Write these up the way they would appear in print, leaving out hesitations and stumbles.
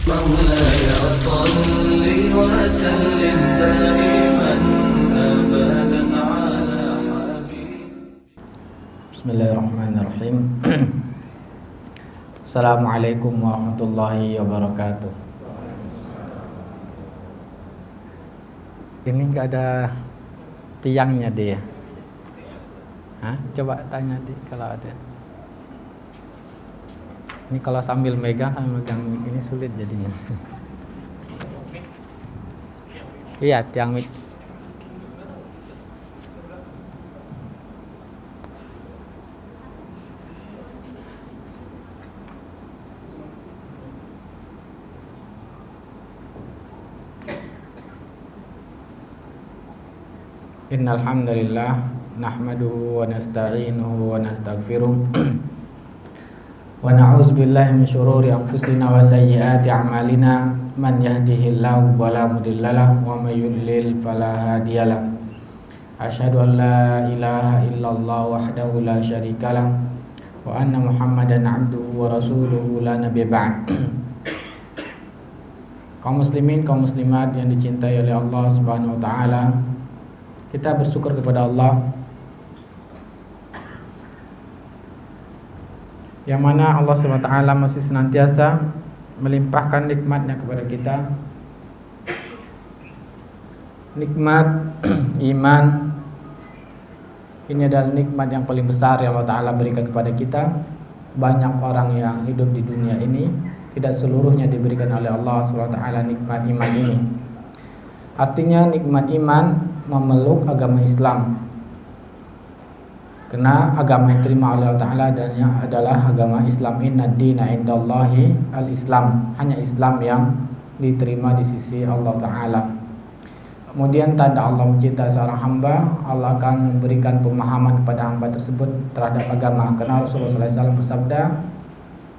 مولاي صل وسلم دائما أبدا على حبيبك. Bismillahirrahmanirrahim. Assalamualaikum warahmatullahi wabarakatuh. Ini nggak ada tiangnya dia. Hah? Coba tanya di kalau ada. Ini kalau sambil megang ini sulit jadinya. Iya, tiang mic. Innal hamdalillah nahmaduhu wa nasta'inuhu wa nastaghfiruh wa na'udzu billahi min syururi anfusina wa sayyiati a'malina man yahdihillahu fala mudhillalah wa may yudlil fala hadiyalah. Asyhadu an la ilaha illallah wahdahu la syarikalah wa anna Muhammadan 'abduhu wa rasuluhu la nabiyya ba'd. Kaum muslimin, kaum muslimat yang dicintai oleh Allah Subhanahu wa taala, kita bersyukur kepada Allah yang mana Allah SWT masih senantiasa melimpahkan nikmatnya kepada kita. Nikmat iman ini adalah nikmat yang paling besar yang Allah Ta'ala berikan kepada kita. Banyak orang yang hidup di dunia ini tidak seluruhnya diberikan oleh Allah SWT nikmat iman ini. Artinya nikmat iman memeluk agama Islam, karena agama yang diterima oleh Allah Ta'ala adalah agama Islam. Inna dina indallahi al-Islam, hanya Islam yang diterima di sisi Allah Ta'ala. Kemudian tanda Allah mencintai seorang hamba, Allah akan memberikan pemahaman kepada hamba tersebut terhadap agama, karena Rasulullah SAW bersabda,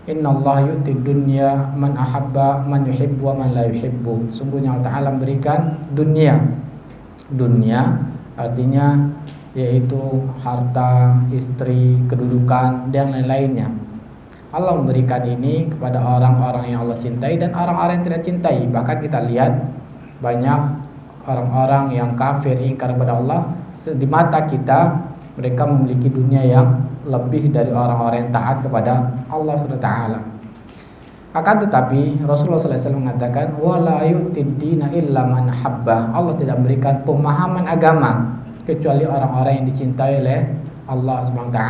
Innallaha yu'tid dunya man ahabba man yuhibbu wa man la yuhibbu. Sungguhnya Allah Ta'ala memberikan dunia artinya yaitu harta, istri, kedudukan dan lain-lainnya. Allah memberikan ini kepada orang-orang yang Allah cintai dan orang-orang yang tidak cintai. Bahkan kita lihat banyak orang-orang yang kafir, ingkar kepada Allah. Di mata kita mereka memiliki dunia yang lebih dari orang-orang yang taat kepada Allah SWT. Akan tetapi Rasulullah SAW mengatakan wala yu'tid dina illa man habba. Allah tidak memberikan pemahaman agama kecuali orang-orang yang dicintai oleh Allah SWT.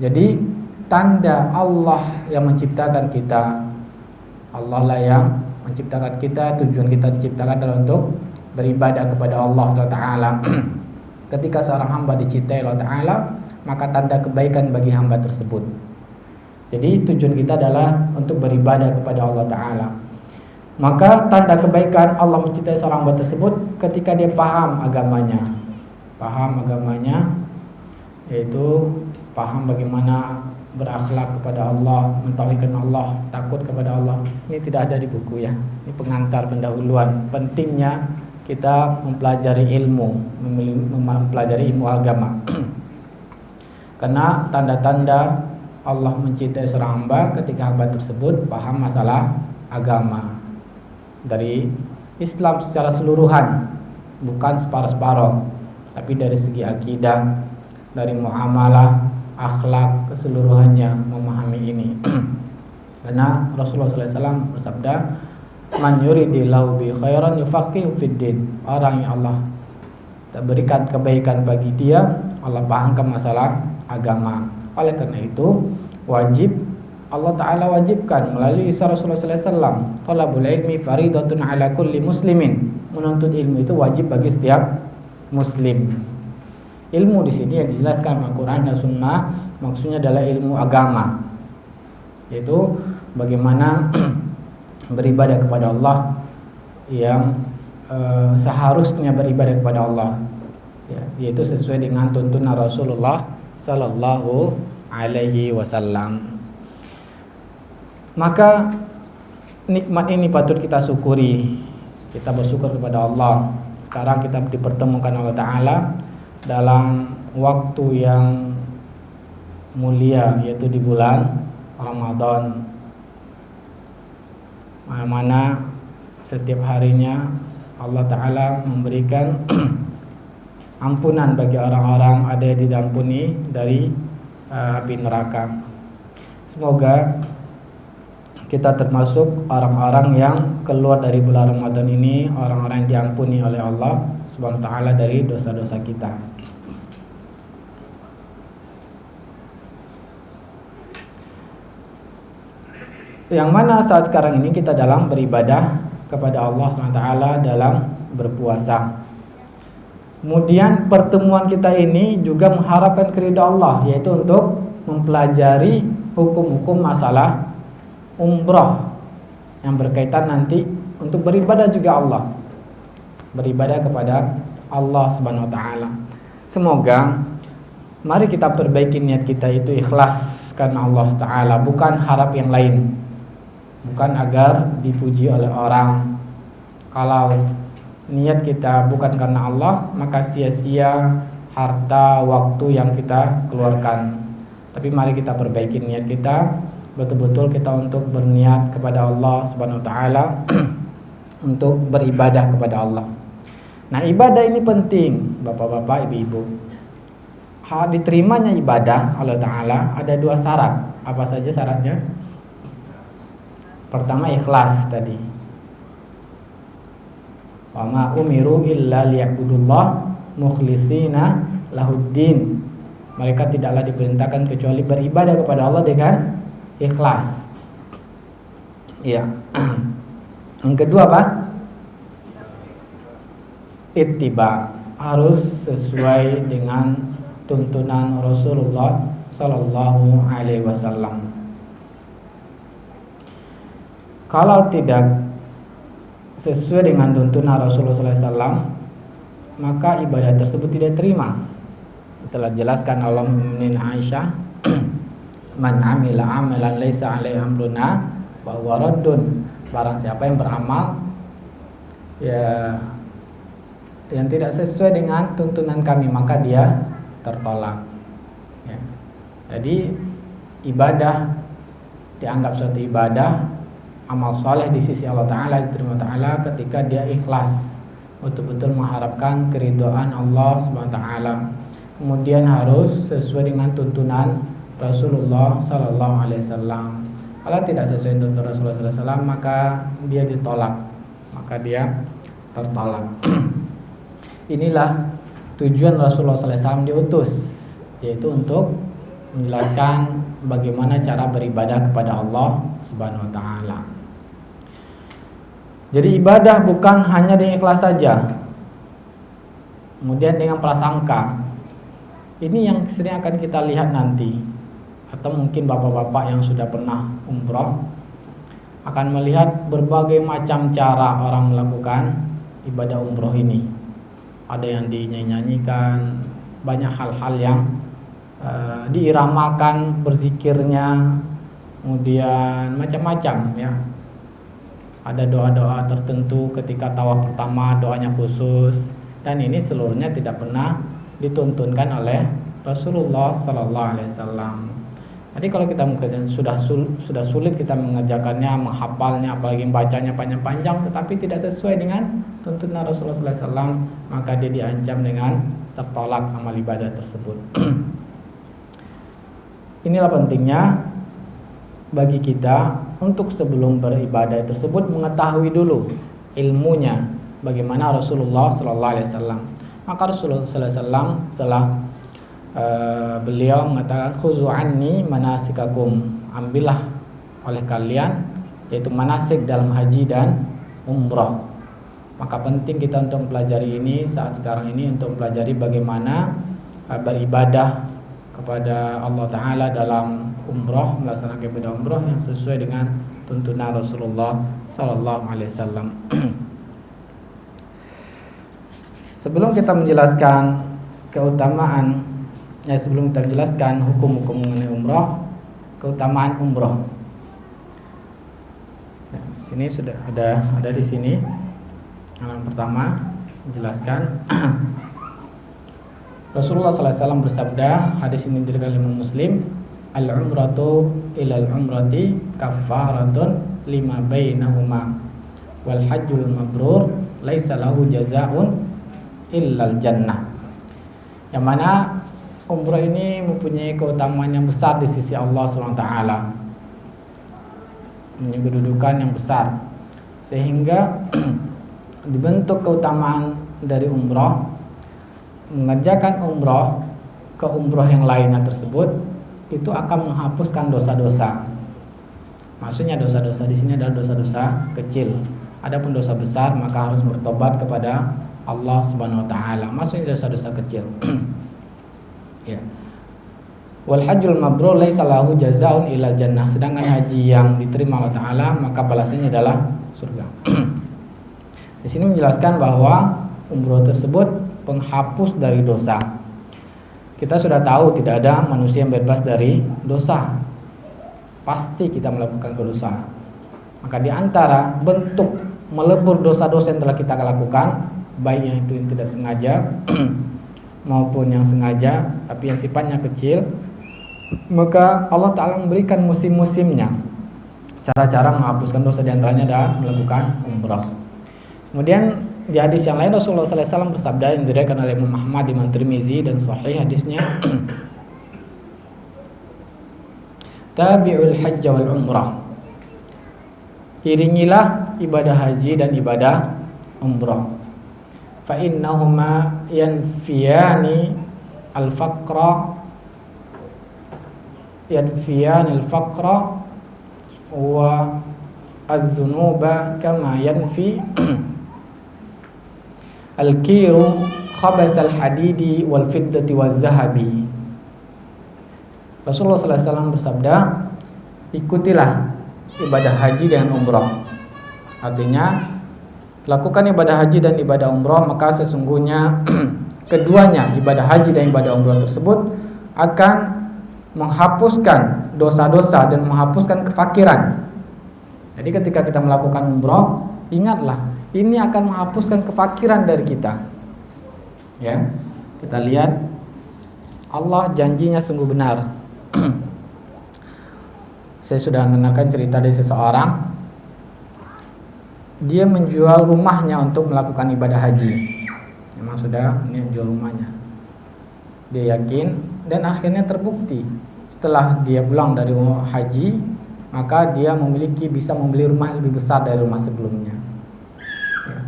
Jadi tanda Allah yang menciptakan kita, Allah lah yang menciptakan kita. Tujuan kita diciptakan adalah untuk beribadah kepada Allah SWT. Ketika seorang hamba dicintai Allah Ta'ala, maka tanda kebaikan bagi hamba tersebut. Jadi tujuan kita adalah untuk beribadah kepada Allah Ta'ala. Maka tanda kebaikan Allah mencintai seorang hamba tersebut ketika dia paham agamanya, yaitu paham bagaimana berakhlak kepada Allah, mentauhidkan Allah, takut kepada Allah. Ini tidak ada di buku ya. Ini pengantar pendahuluan. Pentingnya kita mempelajari ilmu agama. Karena tanda-tanda Allah mencintai seorang hamba ketika hamba tersebut paham masalah agama dari Islam secara seluruhan, bukan separuh-separuh, tapi dari segi akidah, dari muamalah, akhlak, keseluruhannya memahami ini. Karena Rasulullah SAW bersabda, man yuridillahu bi khairan yufaqihu fid din. Orang yang Allah berikan kebaikan bagi dia, Allah pahamkan masalah agama. Oleh karena itu wajib Allah Ta'ala wajibkan melalui lisan Rasulullah SAW, talabul ilmi faridatun ala kulli muslimin. Menuntut ilmu itu wajib bagi setiap muslim. Ilmu di sini yang dijelaskan Al-Quran dan Sunnah maksudnya adalah ilmu agama, yaitu bagaimana beribadah kepada Allah yang seharusnya beribadah kepada Allah, yaitu sesuai dengan tuntunan Rasulullah Sallallahu Alaihi Wasallam. Maka nikmat ini patut kita syukuri. Kita bersyukur kepada Allah. Sekarang kita dipertemukan Allah Ta'ala dalam waktu yang mulia, yaitu di bulan Ramadan. mana setiap harinya Allah Ta'ala memberikan ampunan bagi orang-orang ada yang diampuni dari api neraka. Semoga kita termasuk orang-orang yang keluar dari bulan Ramadan ini, orang-orang yang diampuni oleh Allah Subhanahu wa taala dari dosa-dosa kita. Yang mana saat sekarang ini kita dalam beribadah kepada Allah Subhanahu wa taala dalam berpuasa. Kemudian pertemuan kita ini juga mengharapkan keridhaan Allah, yaitu untuk mempelajari hukum-hukum masalah umrah yang berkaitan nanti untuk beribadah juga Allah, beribadah kepada Allah Subhanahu wa taala. Semoga mari kita perbaiki niat kita itu ikhlas karena Allah Ta'ala, bukan harap yang lain, bukan agar dipuji oleh orang. Kalau niat kita bukan karena Allah, maka sia-sia harta, waktu yang kita keluarkan. Tapi mari kita perbaiki niat kita, betul-betul kita untuk berniat kepada Allah Subhanahu wa taala untuk beribadah kepada Allah. Nah, ibadah ini penting, Bapak-bapak, Ibu-ibu. Diterimanya ibadah Allah Ta'ala ada dua syarat. Apa saja syaratnya? Pertama, ikhlas tadi. Wa ma umiru illa liya'budullah mukhlishina lahuddin. Mereka tidaklah diperintahkan kecuali beribadah kepada Allah dengan ikhlas. Iya. Yang kedua apa? Ittiba, harus sesuai dengan tuntunan Rasulullah sallallahu alaihi wasallam. Kalau tidak sesuai dengan tuntunan Rasulullah sallallahu alaihi wasallam, maka ibadah tersebut tidak terima. Telah jelaskan oleh Ummu Aisyah, man amila amalan laisa alaihi amruna fa huwa raddun. Barang siapa yang beramal ya yang tidak sesuai dengan tuntunan kami, maka dia tertolak ya. Jadi ibadah dianggap suatu ibadah, amal soleh di sisi Allah Ta'ala diterima Ta'ala ketika dia ikhlas, betul-betul mengharapkan keridhaan Allah Subhanahu wa taala. Kemudian harus sesuai dengan tuntunan Rasulullah sallallahu alaihi wasallam. Kalau tidak sesuai tuntunan Rasulullah sallallahu alaihi wasallam, maka dia ditolak, maka dia tertolak. Inilah tujuan Rasulullah sallallahu alaihi wasallam diutus, yaitu untuk menjelaskan bagaimana cara beribadah kepada Allah Subhanahu wa taala. Jadi ibadah bukan hanya dengan ikhlas saja, kemudian dengan prasangka. Ini yang sering akan kita lihat nanti, atau mungkin bapak-bapak yang sudah pernah umroh akan melihat berbagai macam cara orang melakukan ibadah umroh ini. Ada yang dinyanyikan, banyak hal-hal yang diiramakan berzikirnya, kemudian macam-macam ya. Ada doa-doa tertentu ketika tawaf pertama, doanya khusus, dan ini seluruhnya tidak pernah dituntunkan oleh Rasulullah sallallahu alaihi wasallam. Jadi kalau kita sudah sulit kita mengerjakannya, menghafalnya, apalagi bacanya panjang-panjang, tetapi tidak sesuai dengan tuntunan Rasulullah sallallahu alaihi wasallam, maka dia diancam dengan tertolak amal ibadah tersebut. Inilah pentingnya bagi kita untuk sebelum beribadah tersebut mengetahui dulu ilmunya bagaimana Rasulullah sallallahu alaihi wasallam. Maka Rasulullah sallallahu alaihi wasallam telah beliau mengatakan khuzu anni manasikakum, ambillah oleh kalian yaitu manasik dalam haji dan umrah. Maka penting kita untuk mempelajari ini saat sekarang ini, untuk mempelajari bagaimana beribadah kepada Allah Ta'ala dalam umrah, melaksanakan ibadah umrah yang sesuai dengan tuntunan Rasulullah sallallahu alaihi wasallam. Sebelum kita menjelaskan keutamaan, sebelum kita menjelaskan hukum-hukum mengenai umrah, keutamaan umrah. Ya, sini sudah ada di sini. Yang pertama menjelaskan Rasulullah sallallahu alaihi wasallam bersabda, hadis ini diriwayatkan oleh Muslim, al-umratu ilal umrati kaffaratun lima bainahuma wal hajjul mabrur laisa lahu jazaa'un illal jannah. Yang mana umrah ini mempunyai keutamaan yang besar di sisi Allah SWT, mempunyai kedudukan yang besar, sehingga dibentuk keutamaan dari umrah, mengerjakan umrah ke umrah yang lainnya tersebut itu akan menghapuskan dosa-dosa. Maksudnya dosa-dosa di sini adalah dosa-dosa kecil. Adapun dosa besar maka harus bertobat kepada Allah Subhanahu wa taala. Maksudnya dosa-dosa kecil. Ya. Wal hajjul mabrur laisa lahu jazaa'un illa jannah. Sedangkan haji yang diterima Allah taala maka balasannya adalah surga. Di sini menjelaskan bahwa umroh tersebut penghapus dari dosa. Kita sudah tahu tidak ada manusia yang bebas dari dosa. Pasti kita melakukan dosa. Maka di antara bentuk melebur dosa-dosa yang telah kita lakukan, baik yang itu yang tidak sengaja maupun yang sengaja tapi yang sifatnya kecil, maka Allah Ta'ala memberikan musim-musimnya. Cara-cara menghapuskan dosa di antaranya adalah melakukan umrah. Kemudian di hadis yang lain Rasulullah SAW bersabda yang diriwayatkan oleh Imam Ahmad, Imam Tirmizi dan sahih hadisnya, tabi'ul hajj wal umrah, iringilah ibadah haji dan ibadah umrah, fa innahuma yanfiyani al-faqra wa adz-dzunuba kama yanfi al-kiru khabas al-hadidi wal fiddati wal zahabi. Rasulullah SAW bersabda, ikutilah ibadah haji dan umrah. Artinya, lakukan ibadah haji dan ibadah umrah, maka sesungguhnya keduanya, ibadah haji dan ibadah umrah tersebut akan menghapuskan dosa-dosa dan menghapuskan kefakiran. Jadi ketika kita melakukan umrah, ingatlah, ini akan menghapuskan kefakiran dari kita. Ya, kita lihat Allah janjinya sungguh benar. Saya sudah mendengarkan cerita dari seseorang, dia menjual rumahnya untuk melakukan ibadah haji. Memang sudah menjual rumahnya. Dia yakin dan akhirnya terbukti setelah dia pulang dari haji, maka dia bisa membeli rumah lebih besar dari rumah sebelumnya. Ya.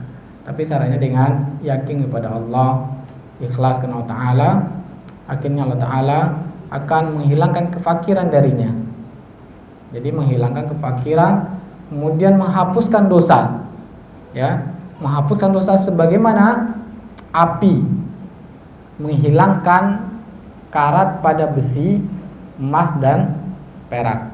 Tapi caranya dengan yakin kepada Allah, ikhlas kepada Allah Ta'ala, akhirnya Allah Ta'ala akan menghilangkan kefakiran darinya. Jadi menghilangkan kefakiran, kemudian menghapuskan dosa. Ya, menghapuskan dosa sebagaimana api menghilangkan karat pada besi, emas dan perak.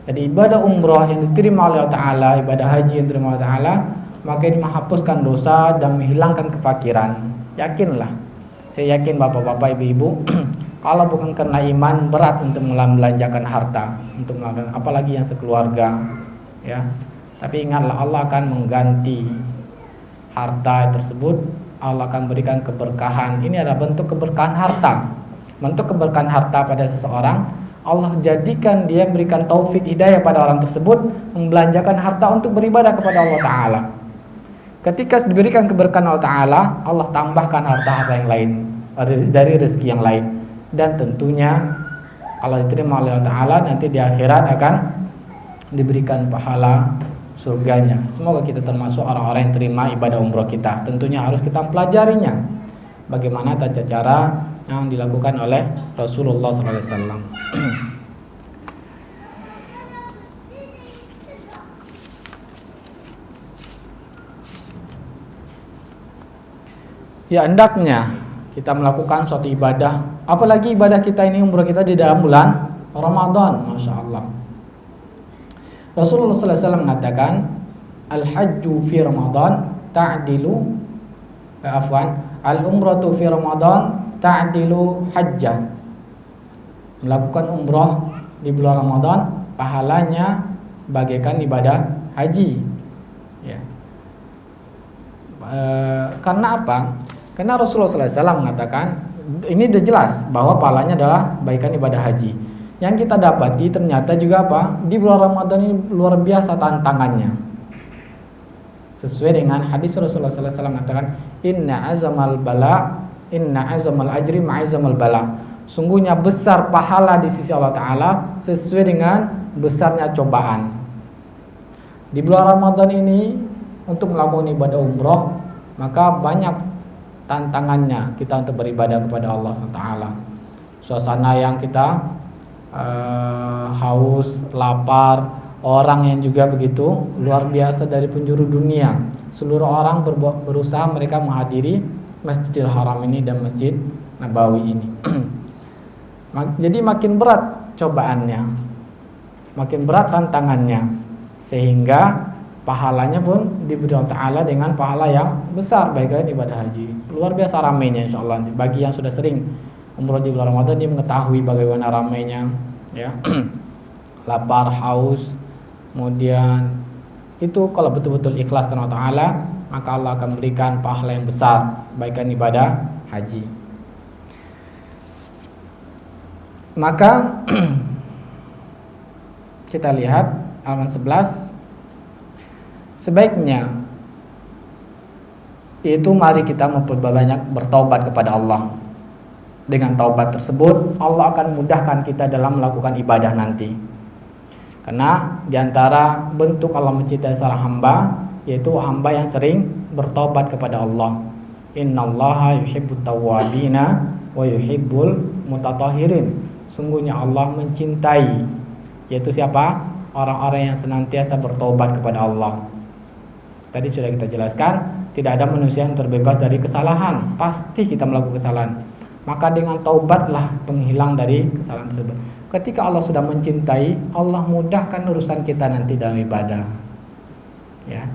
Jadi ibadah umrah yang diterima oleh Allah Ta'ala, ibadah haji yang diterima oleh Allah Ta'ala, maka ini menghapuskan dosa dan menghilangkan kefakiran. Yakinlah, saya yakin bapak-bapak, ibu-ibu, kalau bukan karena iman, berat untuk membelanjakan harta, untuk melakukan apalagi yang sekeluarga, ya. Tapi ingatlah, Allah akan mengganti harta tersebut. Allah akan berikan keberkahan. Ini adalah bentuk keberkahan harta. Bentuk keberkahan harta pada seseorang, Allah jadikan dia berikan taufik hidayah pada orang tersebut membelanjakan harta untuk beribadah kepada Allah Ta'ala. Ketika diberikan keberkahan Allah Ta'ala, Allah tambahkan harta-harta yang lain dari rezeki yang lain. Dan tentunya kalau diterima oleh Allah Ta'ala, nanti di akhirat akan diberikan pahala surganya. Semoga kita termasuk orang-orang yang terima ibadah umrah kita. Tentunya harus kita pelajarinya, bagaimana tata cara yang dilakukan oleh Rasulullah SAW. Ya, hendaknya kita melakukan suatu ibadah, apalagi ibadah kita ini, umrah kita di dalam bulan Ramadan, Masya Allah. Rasulullah SAW mengatakan, al-hajju fi Ramadan ta'dilu al-umratu fi Ramadan ta'dilu hajjah. Melakukan umrah di bulan Ramadan pahalanya bagaikan ibadah haji. Ya. Karena apa? Karena Rasulullah SAW mengatakan, ini sudah jelas bahwa pahalanya adalah bagaikan ibadah haji. Yang kita dapati ternyata juga apa? Di bulan Ramadan ini luar biasa tantangannya. Sesuai dengan hadis Rasulullah SAW mengatakan, Inna azamal ajri ma'azamal bala. Sungguhnya besar pahala di sisi Allah Ta'ala sesuai dengan besarnya cobaan. Di bulan Ramadan ini untuk melakukan ibadah umroh, maka banyak tantangannya kita untuk beribadah kepada Allah SWT. Suasana yang kita haus, lapar, orang yang juga begitu luar biasa dari penjuru dunia. Seluruh orang berusaha mereka menghadiri Masjidil Haram ini dan Masjid Nabawi ini. Jadi makin berat cobaannya, makin berat tantangannya, sehingga pahalanya pun diberi Allah Ta'ala dengan pahala yang besar baiknya ibadah haji. Luar biasa ramainya insyaallah. Bagi yang sudah sering umroh di bulan Ramadan dia mengetahui bagaimana ramainya, ya. Lapar, haus, kemudian itu kalau betul-betul ikhlas karena Allah Ta'ala, maka Allah akan berikan pahala yang besar baikkan ibadah haji. Maka kita lihat halaman 11, sebaiknya yaitu mari kita memperbanyak bertaubat kepada Allah. Dengan taubat tersebut Allah akan mudahkan kita dalam melakukan ibadah nanti. Karena diantara bentuk Allah mencintai seorang hamba yaitu hamba yang sering bertaubat kepada Allah. Innallaha yuhibbut tawwabina wa yuhibbul mutatahhirin. Sungguhnya Allah mencintai, yaitu siapa? Orang-orang yang senantiasa bertaubat kepada Allah. Tadi sudah kita jelaskan, tidak ada manusia yang terbebas dari kesalahan. Pasti kita melakukan kesalahan. Maka dengan taubatlah penghilang dari kesalahan tersebut. Ketika Allah sudah mencintai, Allah mudahkan urusan kita nanti dalam ibadah. Ya.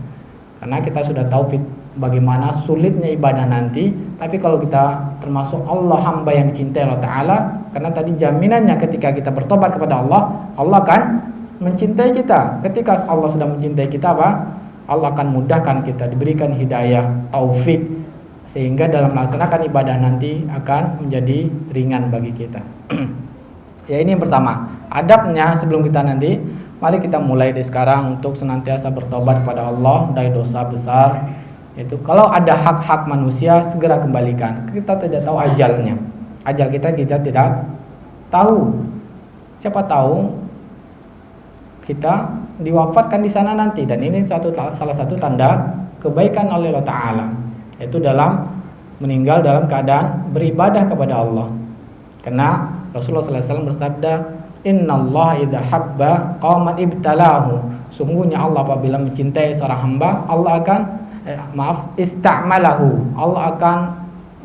Karena kita sudah tahu bagaimana sulitnya ibadah nanti, tapi kalau kita termasuk Allah hamba yang dicintai Allah Ta'ala, karena tadi jaminannya ketika kita bertobat kepada Allah, Allah akan mencintai kita. Ketika Allah sudah mencintai kita, apa? Allah akan mudahkan kita, diberikan hidayah, taufik, sehingga dalam melaksanakan ibadah nanti akan menjadi ringan bagi kita. Ya, ini yang pertama. Adabnya sebelum kita nanti, mari kita mulai dari sekarang untuk senantiasa bertobat kepada Allah dari dosa besar. Itu kalau ada hak-hak manusia segera kembalikan. Kita tidak tahu ajalnya. Ajal kita tidak tahu. Siapa tahu kita diwafatkan di sana nanti, dan ini salah satu tanda kebaikan oleh Allah Ta'ala, yaitu dalam meninggal dalam keadaan beribadah kepada Allah. Karena Rasulullah SAW bersabda, Innallaha idza habba qauman ibtalahu. Sungguhnya Allah apabila mencintai seorang hamba, Allah akan ista'malahu. Allah akan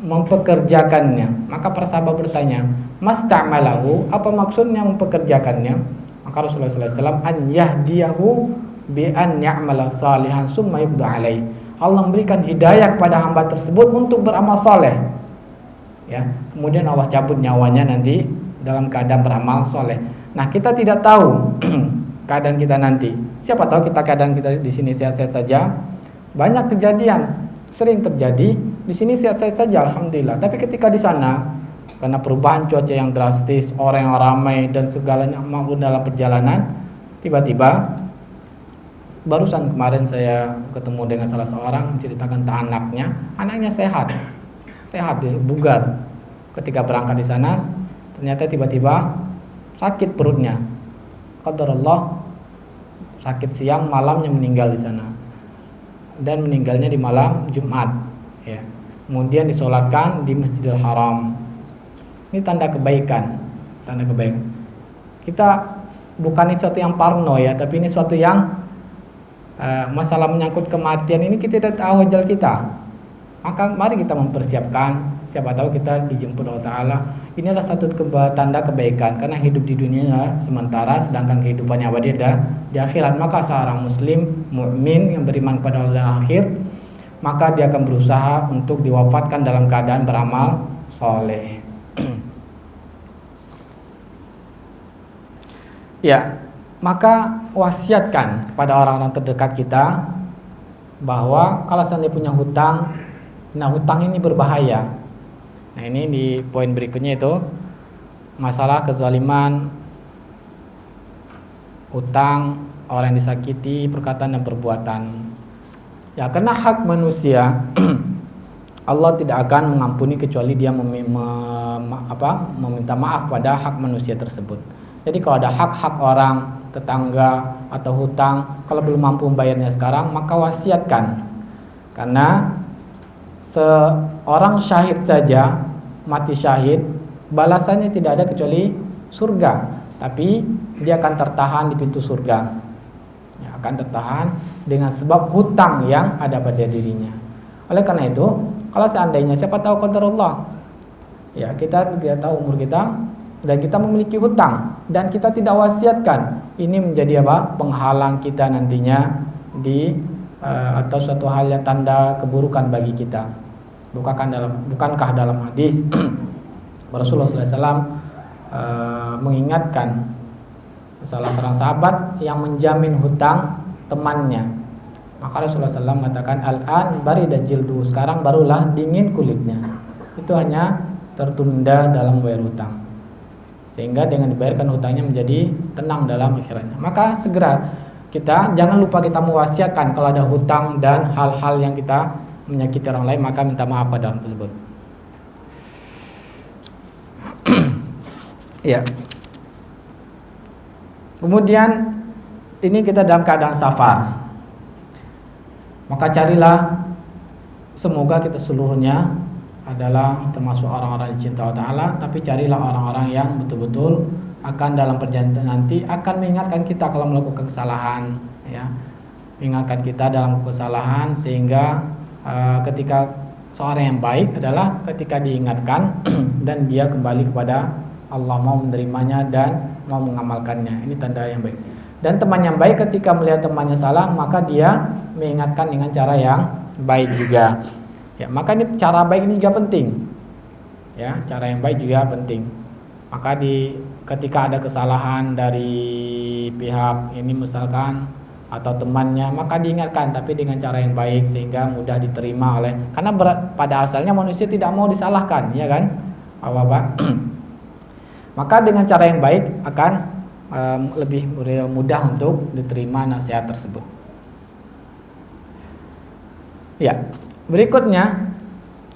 mempekerjakannya. Maka para sahabat bertanya, masta'malahu, apa maksudnya mempekerjakannya? Maka Rasulullah SAW an yahdiyahu bi an ya'mala salihan summa yubda alaih. Allah memberikan hidayah kepada hamba tersebut untuk beramal soleh, ya. Kemudian Allah cabut nyawanya nanti dalam keadaan beramal soleh. Nah, kita tidak tahu keadaan kita nanti. Siapa tahu keadaan kita di sini sehat-sehat saja. Banyak kejadian sering terjadi di sini sehat-sehat saja, alhamdulillah. Tapi ketika di sana karena perubahan cuaca yang drastis, orang yang ramai dan segalanya maklum dalam perjalanan, tiba-tiba barusan kemarin saya ketemu dengan salah seorang menceritakan tentang anaknya sehat, bugar. Ketika berangkat di sana, ternyata tiba-tiba sakit perutnya. Qadarullah, sakit siang, malamnya meninggal di sana. Dan meninggalnya di malam Jumat, ya. Kemudian disolatkan di Masjidil Haram. Ini tanda kebaikan. Kita bukan sesuatu yang parno ya, tapi ini suatu yang masalah menyangkut kematian ini kita tidak tahu ajal kita. Maka mari kita mempersiapkan, siapa tahu kita dijemput Allah Ta'ala. Ini adalah satu tanda kebaikan, karena hidup di dunia adalah sementara, sedangkan kehidupannya abadi ada di akhirat. Maka seorang muslim mukmin yang beriman pada Allah akhir, maka dia akan berusaha untuk diwafatkan dalam keadaan beramal soleh. Ya, maka wasiatkan kepada orang-orang terdekat kita bahwa kalau seandainya punya hutang, nah hutang ini berbahaya. Nah, ini di poin berikutnya itu masalah kezaliman hutang, orang yang disakiti, perkataan dan perbuatan. Ya, karena hak manusia Allah tidak akan mengampuni kecuali dia meminta maaf pada hak manusia tersebut. Jadi kalau ada hak-hak orang, tetangga atau hutang, kalau belum mampu membayarnya sekarang, maka wasiatkan. Karena seorang syahid saja, mati syahid, balasannya tidak ada kecuali surga, tapi dia akan tertahan di pintu surga. Ya, akan tertahan dengan sebab hutang yang ada pada dirinya. Oleh karena itu, kalau seandainya siapa tahu qadarullah, ya kita tidak tahu umur kita dan kita memiliki hutang dan kita tidak wasiatkan, ini menjadi apa? Penghalang kita nantinya di atau suatu hal yang tanda keburukan bagi kita. Bukankah dalam hadis Rasulullah SAW mengingatkan salah seorang sahabat yang menjamin hutang temannya. Maka Rasulullah SAW mengatakan, al-an barida jildu, sekarang barulah dingin kulitnya. Itu hanya tertunda dalam membayar hutang, sehingga dengan dibayarkan hutangnya menjadi tenang dalam akhiratnya. Maka segera kita jangan lupa kita mewasiatkan kalau ada hutang dan hal-hal yang kita menyakiti orang lain, maka minta maaf pada orang tersebut. Ya. Kemudian ini kita dalam keadaan safar, maka carilah, semoga kita seluruhnya adalah termasuk orang-orang yang cinta Allah Ta'ala, tapi carilah orang-orang yang betul-betul akan dalam perjalanan nanti akan mengingatkan kita kalau melakukan kesalahan, ya, mengingatkan kita dalam kesalahan, sehingga ketika seorang yang baik adalah ketika diingatkan dan dia kembali kepada Allah, mau menerimanya dan mau mengamalkannya. Ini tanda yang baik. Dan teman yang baik ketika melihat temannya salah, maka dia mengingatkan dengan cara yang baik juga. Ya, maka ini cara baik ini juga penting. Ya, cara yang baik juga penting. Maka ketika ada kesalahan dari pihak ini misalkan atau temannya, maka diingatkan tapi dengan cara yang baik sehingga mudah diterima oleh, karena pada asalnya manusia tidak mau disalahkan, ya kan? Bapak-bapak. Maka dengan cara yang baik akan lebih mudah untuk diterima nasihat tersebut. Ya, berikutnya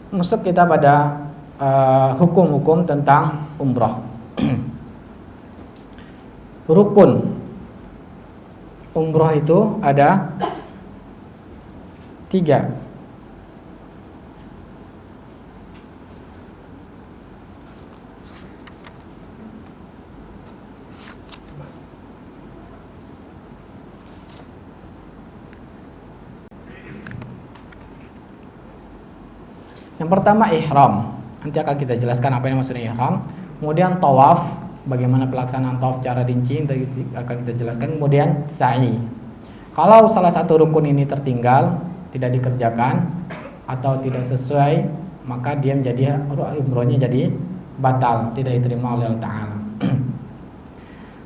masuk kita pada hukum-hukum tentang umroh. Rukun umroh itu ada 3. Yang pertama ihram. Nanti akan kita jelaskan apa yang maksudnya ihram. Kemudian tawaf, bagaimana pelaksanaan tawaf secara rinci akan kita jelaskan. Kemudian sa'i. Kalau salah satu rukun ini tertinggal, tidak dikerjakan atau tidak sesuai, maka dia menjadi umrohnya jadi batal, tidak diterima oleh Allah Ta'ala.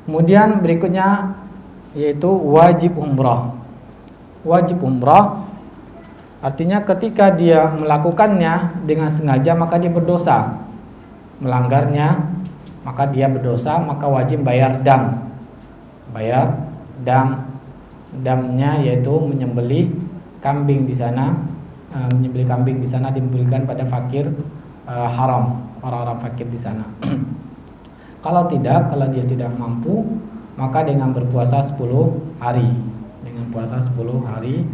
Kemudian berikutnya yaitu wajib umroh. Wajib umroh artinya ketika dia melakukannya dengan sengaja maka dia berdosa. Melanggarnya maka dia berdosa, maka wajib bayar dam. Bayar dam. Damnya yaitu menyembelih kambing di sana. Menyembelih kambing di sana diberikan pada fakir haram, orang-orang fakir di sana. Kalau dia tidak mampu, maka dengan berpuasa 10 hari. Dengan puasa 10 hari.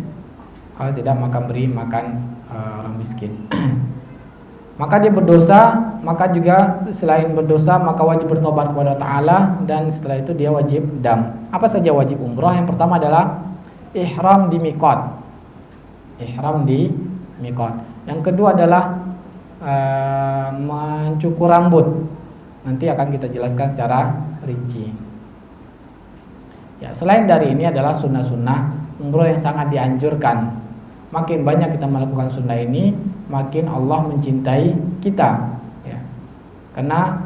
Kalau tidak maka beri makan orang miskin. Maka dia berdosa, maka juga selain berdosa maka wajib bertobat kepada Ta'ala, dan setelah itu dia wajib dam. Apa saja wajib umrah? Yang pertama adalah ihram di miqat. Ihram di miqat. Yang kedua adalah mencukur rambut. Nanti akan kita jelaskan secara rinci. Ya, selain dari ini adalah sunnah-sunnah umrah yang sangat dianjurkan. Makin banyak kita melakukan sunnah ini, makin Allah mencintai kita, ya. Karena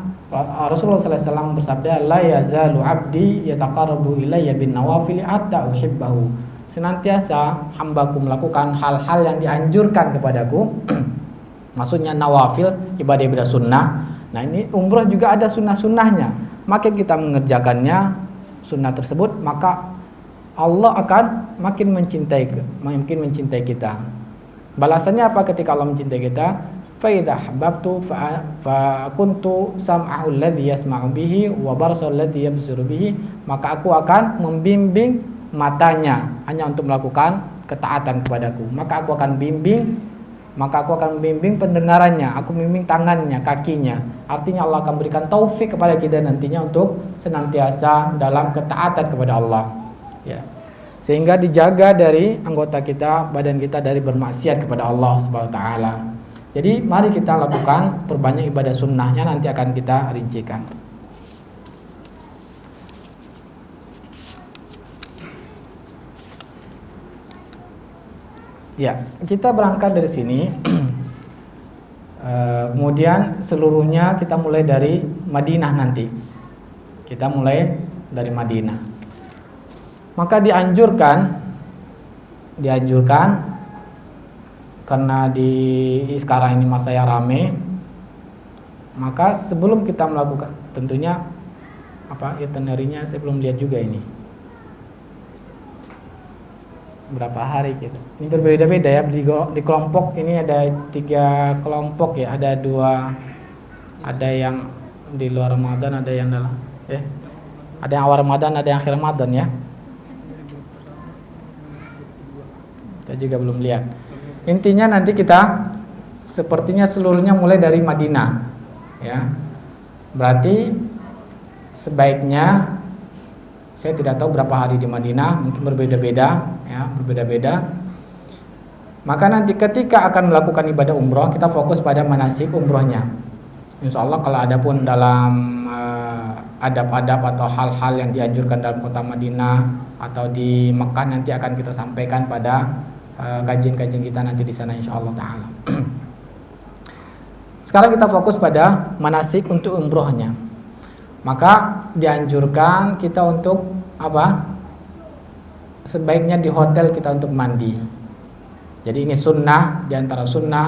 Rasulullah SAW bersabda, la yazalu abdi yataqarrabu ilayya bin nawafil hatta uhibbahu. Senantiasa hambaku melakukan hal-hal yang dianjurkan kepadaku. Maksudnya nawafil, ibadah-ibadah sunnah. Nah, ini umrah juga ada sunnah-sunnahnya. Makin kita mengerjakannya, sunnah tersebut, maka Allah akan makin mencintai kita. Balasannya apa ketika Allah mencintai kita? Fa idza ahbabtu fa kuntu sam'ahu alladhi yasma'u bihi wa barasahu alladhi yabsuru bihi, maka aku akan membimbing matanya hanya untuk melakukan ketaatan kepadaku. Maka aku akan membimbing pendengarannya, aku membimbing tangannya, kakinya. Artinya Allah akan berikan taufik kepada kita nantinya untuk senantiasa dalam ketaatan kepada Allah. Ya. Sehingga dijaga dari anggota kita, badan kita dari bermaksiat kepada Allah Subhanahu wa taala. Jadi mari kita lakukan perbanyak ibadah sunnahnya, nanti akan kita rincikan. Ya, kita berangkat dari sini. Kemudian seluruhnya kita mulai dari Madinah nanti. Kita mulai dari Madinah. Maka dianjurkan karena di sekarang ini masa yang rame, maka sebelum kita melakukan, tentunya itinerary-nya saya belum lihat juga ini berapa hari gitu. Ini berbeda-beda ya di kelompok ini, ada 3 kelompok ya, ada 2, ada yang di luar Ramadan, ada yang dalam ada yang awal Ramadan, ada yang akhir Ramadan ya. Kita juga belum lihat. Intinya nanti kita sepertinya seluruhnya mulai dari Madinah ya. Berarti sebaiknya, saya tidak tahu berapa hari di Madinah, mungkin berbeda-beda ya, berbeda-beda. Maka nanti ketika akan melakukan ibadah umroh, kita fokus pada manasik umrohnya. Insya Allah kalau ada pun dalam adab-adab atau hal-hal yang dianjurkan dalam kota Madinah atau di Mekah, nanti akan kita sampaikan pada kajian-kajian kita nanti di sana insya Allah taala. Sekarang kita fokus pada manasik untuk umrohnya. Maka dianjurkan kita untuk sebaiknya di hotel kita untuk mandi. Jadi ini sunnah, diantara sunnah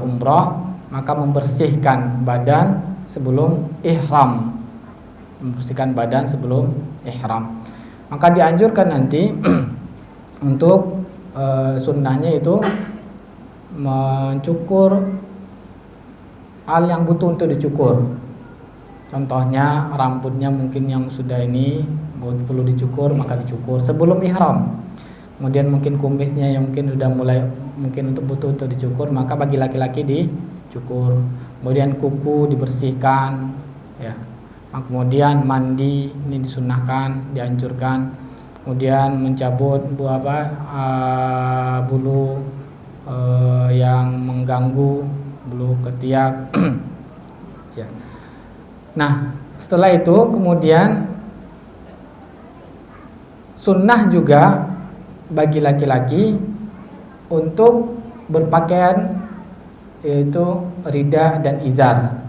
umroh, maka membersihkan badan sebelum ihram. Maka dianjurkan nanti untuk sunnahnya itu mencukur hal yang butuh untuk dicukur. Contohnya rambutnya mungkin yang sudah ini perlu dicukur, maka dicukur sebelum ihram. Kemudian mungkin kumisnya yang mungkin sudah mulai mungkin butuh untuk dicukur, maka bagi laki-laki dicukur. Kemudian kuku dibersihkan ya. Kemudian mandi ini disunahkan, dianjurkan. Kemudian mencabut bulu yang mengganggu, bulu ketiak ya. Nah, setelah itu kemudian sunnah juga bagi laki-laki untuk berpakaian, yaitu rida dan izar.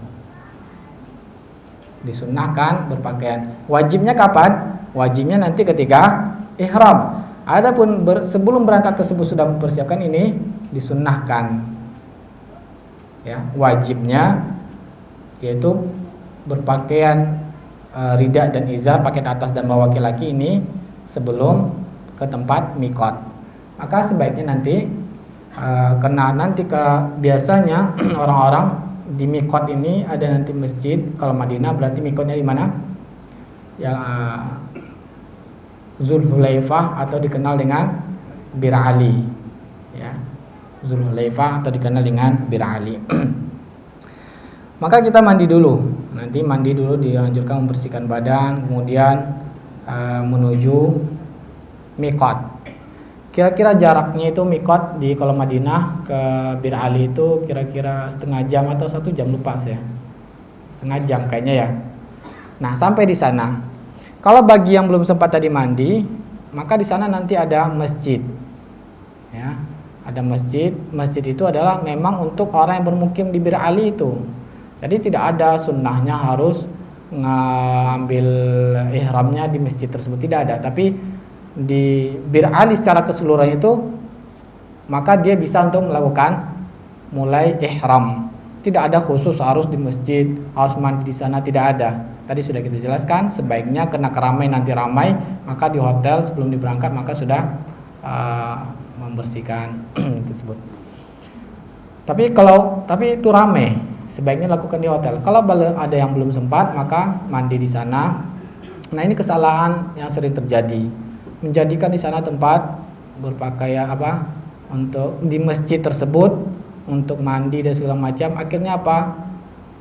Disunnahkan berpakaian. Wajibnya kapan? Wajibnya nanti ketika ihram. Adapun sebelum berangkat tersebut sudah mempersiapkan, ini disunnahkan. Ya, wajibnya yaitu berpakaian rida dan izar, pakaian atas dan bawah laki-laki ini sebelum ke tempat mikot. Maka sebaiknya nanti karena nanti biasanya orang-orang di mikot ini ada nanti masjid. Kalau Madinah berarti mikotnya di mana? Yang Zulhulaifah atau dikenal dengan Bir Ali ya. Zulhulaifah atau dikenal dengan Bir Ali. Maka kita mandi dulu. Nanti mandi dulu, dianjurkan membersihkan badan, kemudian menuju mikot. Kira-kira jaraknya itu mikot di kalau Madinah ke Bir Ali itu kira-kira setengah jam atau 1 jam, lupa saya. Setengah jam kayaknya ya. Nah, sampai di sana. Kalau bagi yang belum sempat tadi mandi, maka di sana nanti ada masjid. Ya, ada masjid. Masjid itu adalah memang untuk orang yang bermukim di Bir Ali itu. Jadi tidak ada sunnahnya harus ngambil ihramnya di masjid tersebut, tidak ada. Tapi di Bir Ali secara keseluruhan itu, maka dia bisa untuk melakukan mulai ihram. Tidak ada khusus harus di masjid, harus mandi di sana, tidak ada. Tadi sudah kita jelaskan, sebaiknya karena nanti ramai, maka di hotel sebelum diberangkat maka sudah membersihkan tersebut. Tapi itu ramai, sebaiknya lakukan di hotel. Kalau ada yang belum sempat, maka mandi di sana. Nah, ini kesalahan yang sering terjadi, menjadikan di sana tempat berpakaian untuk di masjid tersebut untuk mandi dan segala macam. Akhirnya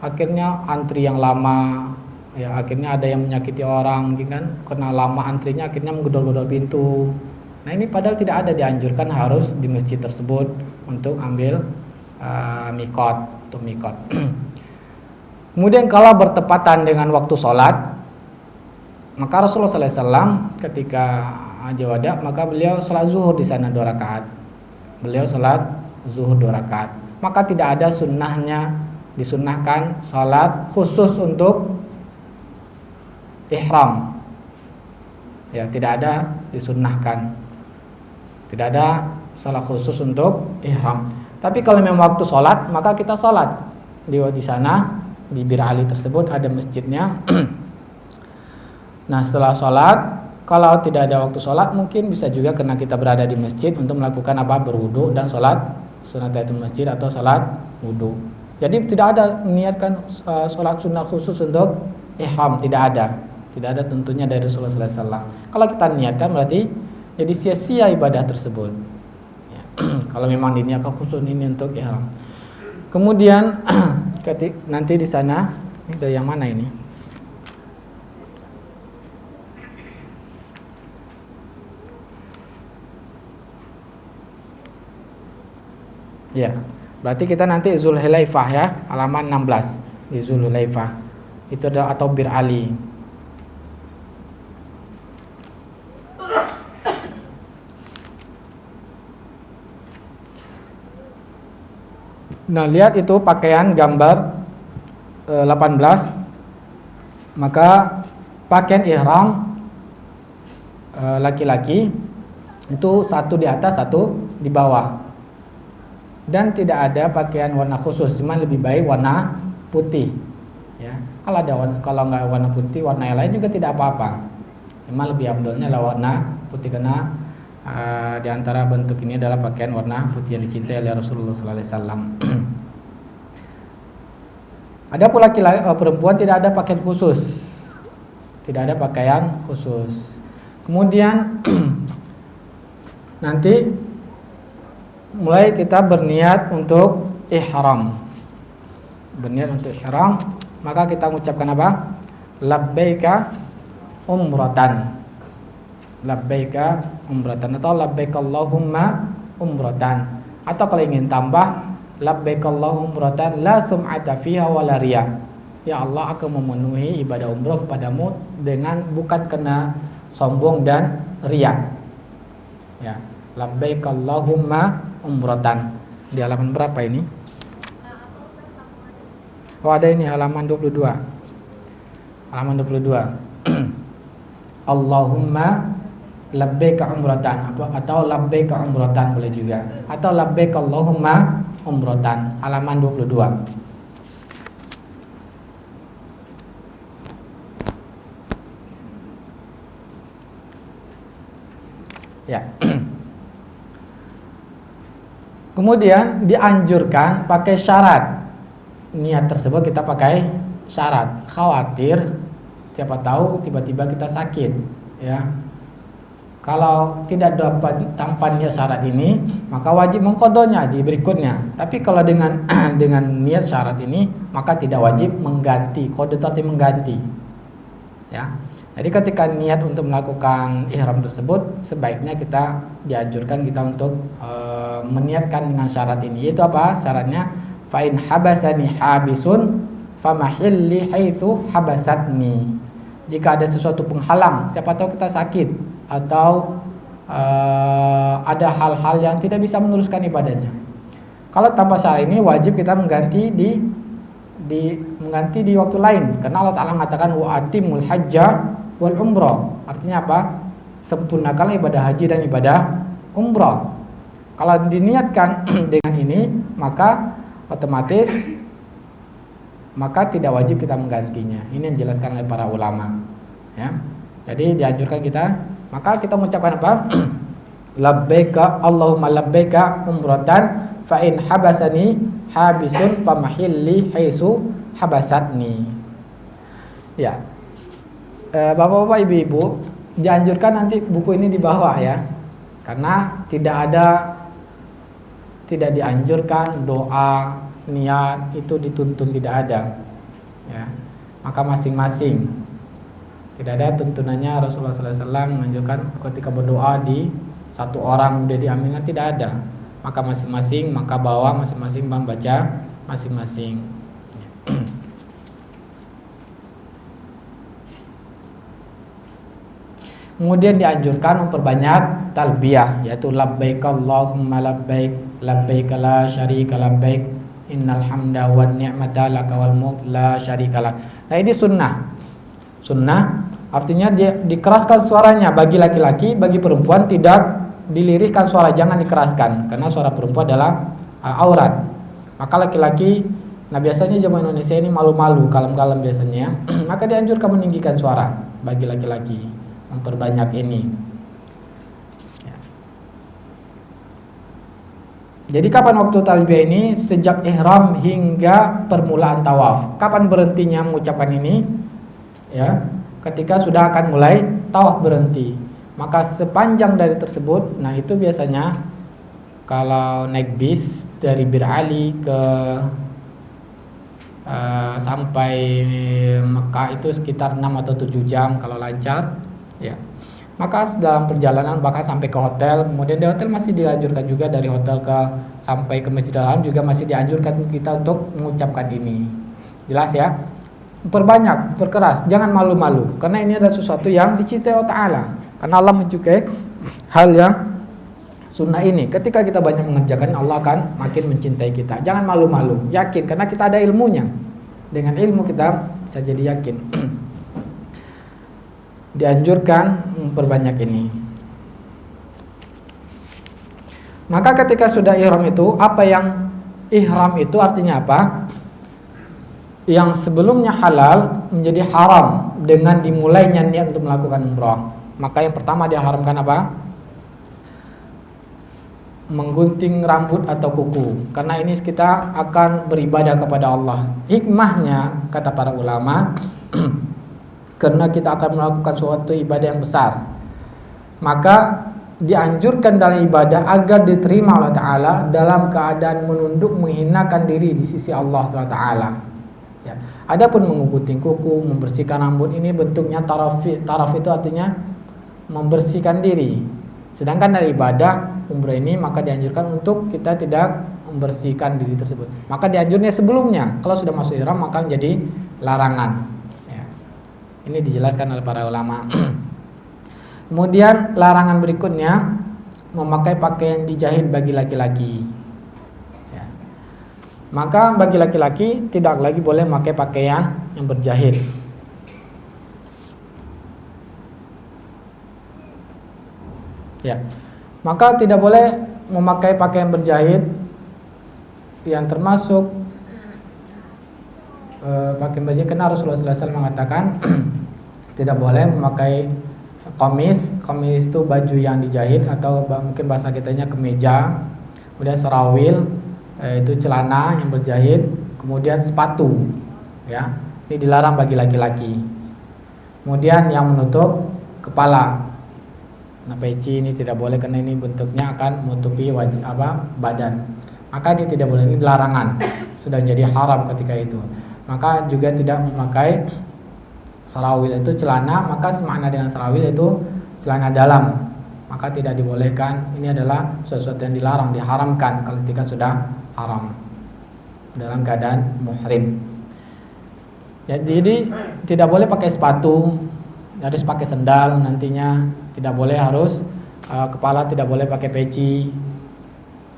akhirnya antri yang lama, ya, akhirnya ada yang menyakiti orang mungkin kan, karena lama antrinya akhirnya menggedor-gedor pintu. Nah, ini padahal tidak ada dianjurkan harus di masjid tersebut untuk ambil mikot. Kemudian kalau bertepatan dengan waktu sholat, maka Rasulullah SAW ketika Haji Wada, maka beliau sholat zuhur di sana 2 rakaat. Beliau sholat zuhur 2 rakaat. Maka tidak ada disunnahkan sholat khusus untuk ihram. Ya, tidak ada disunnahkan. Tidak ada sholat khusus untuk ihram. Tapi kalau memang waktu sholat, maka kita sholat di sana, di Bir Ali tersebut ada masjidnya. Nah, setelah sholat, kalau tidak ada waktu sholat, mungkin bisa juga karena kita berada di masjid untuk melakukan berwudu dan sholat sunat tahiyatul masjid atau sholat wudu. Jadi tidak ada meniatkan sholat sunnah khusus untuk ihram, tidak ada tentunya dari Rasulullah SAW. Kalau kita niatkan berarti jadi sia-sia ibadah tersebut. Ya. Kalau memang diniatkan khusus ini untuk ihram. Kemudian nanti di sana, ini dari yang mana ini? Ya, berarti kita nanti Zulhulaifah ya, halaman 16 di Zulhulaifah. Itu adalah atau Bir Ali. Nah, lihat itu pakaian gambar 18. Maka pakaian ihram laki-laki itu satu di atas, satu di bawah. Dan tidak ada pakaian warna khusus, cuma lebih baik warna putih. Ya, kalau nggak warna putih, warna yang lain juga tidak apa-apa. Cuma lebih abdolnya adalah warna putih karena di antara bentuk ini adalah pakaian warna putih yang dicintai oleh Rasulullah SAW. Ada pula perempuan tidak ada pakaian khusus, Kemudian nanti mulai kita berniat untuk ihram. Maka kita mengucapkan apa? Labbaika umratan. Atau labbaik Allahumma umratan. Atau kalau ingin tambah, labbaik Allahumma umratan la sum'ata fiha wa la riya. Ya Allah, aku memenuhi ibadah umrah kepadamu dengan bukan kena sombong dan riya. Ya, labbaik Allahumma umratan. Di halaman berapa ini? Oh, ada ini halaman 22. Halaman 22. Allahumma labbaika umratan atau labbaika umratan boleh juga. Atau labbaik Allahumma umratan. Halaman 22. Ya. Kemudian dianjurkan pakai syarat. Niat tersebut kita pakai syarat. Khawatir siapa tahu tiba-tiba kita sakit, ya. Kalau tidak dapat tanpa niat syarat ini, maka wajib mengqadanya di berikutnya. Tapi kalau dengan niat syarat ini, maka tidak wajib mengganti. Qada arti mengganti. Ya. Jadi ketika niat untuk melakukan ihram tersebut, sebaiknya dianjurkan kita untuk meniatkan dengan syarat ini. Yaitu apa? Syaratnya fa in habasani habisun famahilli haitsu habasatni. Jika ada sesuatu penghalang, siapa tahu kita sakit atau ada hal-hal yang tidak bisa meneruskan ibadahnya. Kalau tanpa syarat ini wajib kita mengganti di waktu lain, karena Allah Ta'ala mengatakan wa atimul hajja wal umrah. Artinya apa? Sempurnakanlah ibadah haji dan ibadah umrah. Kalau diniatkan dengan ini, maka otomatis maka tidak wajib kita menggantinya. Ini yang dijelaskan oleh para ulama. Ya. Jadi dianjurkan kita, maka kita mengucapkan apa? Labbaika Allahumma labbaika umratan fa in habasani habisun famahilli haisu habasatni. Ya. Bapak-bapak, ibu-ibu, dianjurkan nanti buku ini di bawah ya. Karena tidak dianjurkan doa, niat itu dituntun, tidak ada. Ya. Maka masing-masing, tidak ada tuntunannya Rasulullah SAW menganjurkan ketika berdoa di satu orang udah diaminkan, tidak ada. Maka masing-masing, maka bawa masing-masing, membaca masing-masing. Kemudian dianjurkan memperbanyak talbiyah, yaitu labbaik Allahumma labbaik, labbaik la syarika labbaik, innal hamda wan ni'mata laka wal mulk la syarika lak. Nah, ini sunnah. Sunnah artinya dia dikeraskan suaranya bagi laki-laki, bagi perempuan tidak dilirihkan suara, jangan dikeraskan karena suara perempuan adalah aurat. Maka laki-laki, nah biasanya zaman Indonesia ini malu-malu, kalem-kalem biasanya, maka dianjurkan meninggikan suara bagi laki-laki, memperbanyak ini. Ya. Jadi kapan waktu talbiyah ini? Sejak ihram hingga permulaan tawaf. Kapan berhentinya mengucapkan ini? Ya, ketika sudah akan mulai tawaf berhenti. Maka sepanjang dari tersebut, nah itu biasanya kalau naik bis dari Bir Ali ke sampai Mekah itu sekitar 6 atau 7 jam kalau lancar, ya. Maka dalam perjalanan bahkan sampai ke hotel, kemudian di hotel masih dianjurkan juga, dari hotel sampai ke Masjidil Haram juga masih dianjurkan kita untuk mengucapkan ini. Jelas ya? Perbanyak, perkeras, jangan malu-malu, karena ini adalah sesuatu yang dicintai Allah Ta'ala. Karena Allah menyukai hal yang sunnah ini. Ketika kita banyak mengerjakan, Allah akan makin mencintai kita. Jangan malu-malu, yakin, karena kita ada ilmunya. Dengan ilmu kita bisa jadi yakin. Dianjurkan memperbanyak ini. Maka ketika sudah ihram itu, apa yang ihram itu artinya apa? Yang sebelumnya halal menjadi haram dengan dimulainya niat untuk melakukan umrah. Maka yang pertama diharamkan apa? Menggunting rambut atau kuku, karena ini kita akan beribadah kepada Allah. Hikmahnya kata para ulama karena kita akan melakukan suatu ibadah yang besar, maka dianjurkan dalam ibadah agar diterima Allah Ta'ala dalam keadaan menunduk, menghinakan diri di sisi Allah Ta'ala. Ya. Adapun menggunting kuku, membersihkan rambut, ini bentuknya taraf. Taraf itu artinya membersihkan diri. Sedangkan dari ibadah umrah ini maka dianjurkan untuk kita tidak membersihkan diri tersebut. Maka dianjurnya sebelumnya, kalau sudah masuk ihram maka menjadi larangan. Ya. Ini dijelaskan oleh para ulama. Kemudian larangan berikutnya, memakai pakaian dijahit bagi laki-laki. Ya. Maka bagi laki-laki tidak lagi boleh memakai pakaian yang berjahit. Ya, maka tidak boleh memakai pakaian berjahit yang termasuk pakaian berjahit, karena Rasulullah SAW mengatakan tidak boleh memakai komis. Komis itu baju yang dijahit, atau mungkin bahasa kitanya kemeja. Kemudian sarawil, itu celana yang berjahit. Kemudian sepatu, ya, ini dilarang bagi laki-laki. Kemudian yang menutup kepala. Nah, peci ini tidak boleh karena ini bentuknya akan menutupi wajah badan. Maka ini tidak boleh, ini larangan. Sudah menjadi haram ketika itu. Maka juga tidak memakai sarawil, itu celana, maka semakna dengan sarawil itu celana dalam. Maka tidak dibolehkan. Ini adalah sesuatu yang dilarang, diharamkan kalau ketika sudah haram dalam keadaan muhrim. Ya, jadi tidak boleh pakai sepatu, harus pakai sendal nantinya. Tidak boleh harus kepala tidak boleh pakai peci.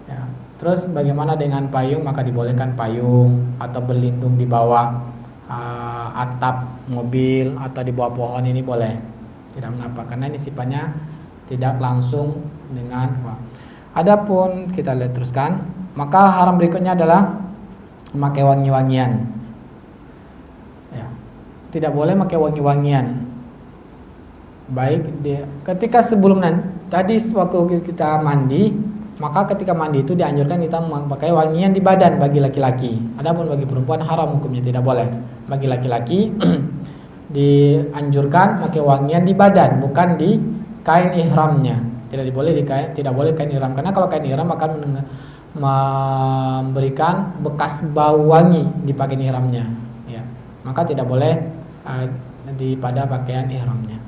Ya. Terus bagaimana dengan payung? Maka dibolehkan payung atau berlindung di bawah atap mobil atau di bawah pohon, ini boleh. Tidak mengapa karena ini sifatnya tidak langsung dengan. Adapun kita lihat teruskan, maka haram berikutnya adalah memakai wangi-wangian. tidak boleh pakai wangi-wangian. Baik ketika sebelum tadi waktu kita mandi, maka ketika mandi itu dianjurkan kita memakai wangian di badan bagi laki-laki. Adapun bagi perempuan haram hukumnya, tidak boleh. Bagi laki-laki dianjurkan pakai wangian di badan, bukan di kain ihramnya. Tidak boleh kain ihram, karena kalau kain ihram akan memberikan bekas bau wangi di pakaian ihramnya, ya. Maka tidak boleh pada pakaian ihramnya.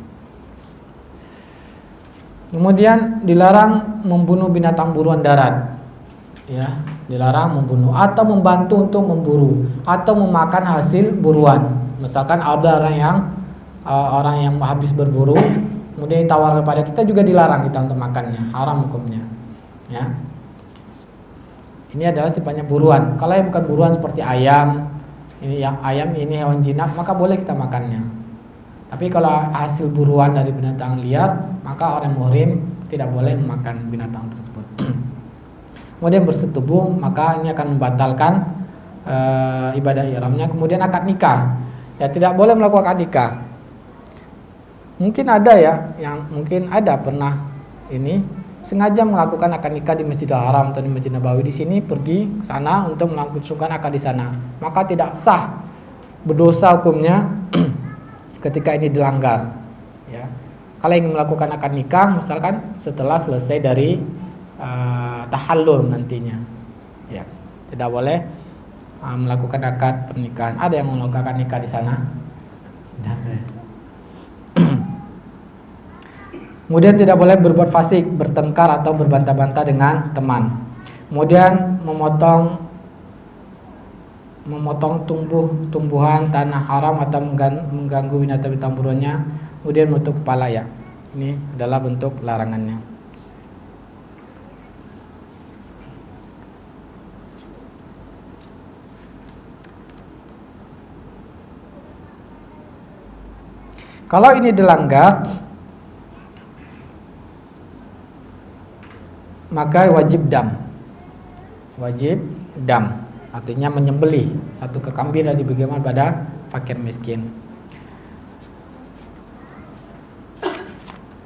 Kemudian dilarang membunuh binatang buruan darat, ya, dilarang membunuh atau membantu untuk memburu atau memakan hasil buruan. Misalkan ada orang yang habis berburu, kemudian ditawarkan kepada kita, juga dilarang kita untuk makannya, haram hukumnya, ya. Ini adalah sifatnya buruan. Kalau yang bukan buruan seperti ayam, ini hewan jinak, maka boleh kita makannya. Tapi kalau hasil buruan dari binatang liar, maka orang muhrim tidak boleh memakan binatang tersebut. Kemudian bersetubuh, maka ini akan membatalkan ibadah ihramnya. Kemudian akad nikah, ya, tidak boleh melakukan akad nikah. Mungkin ada pernah ini sengaja melakukan akad nikah di Masjidil Haram atau di Masjid Nabawi, di sini pergi ke sana untuk melakukan akad di sana, maka tidak sah, berdosa hukumnya ketika ini dilanggar, ya. Kalau ingin melakukan akad nikah, misalkan setelah selesai dari tahallul nantinya, ya, tidak boleh melakukan akad pernikahan. Ada yang melakukan akad nikah di sana? Kemudian tidak boleh berbuat fasik, bertengkar atau berbantah-bantah dengan teman. Kemudian memotong tumbuhan tanah haram atau mengganggu binatang buruannya, kemudian menutup kepala, ya. Ini adalah bentuk larangannya. Kalau ini dilanggar, maka wajib dam. Artinya menyembelih satu kekambing dari bagaimana pada fakir miskin.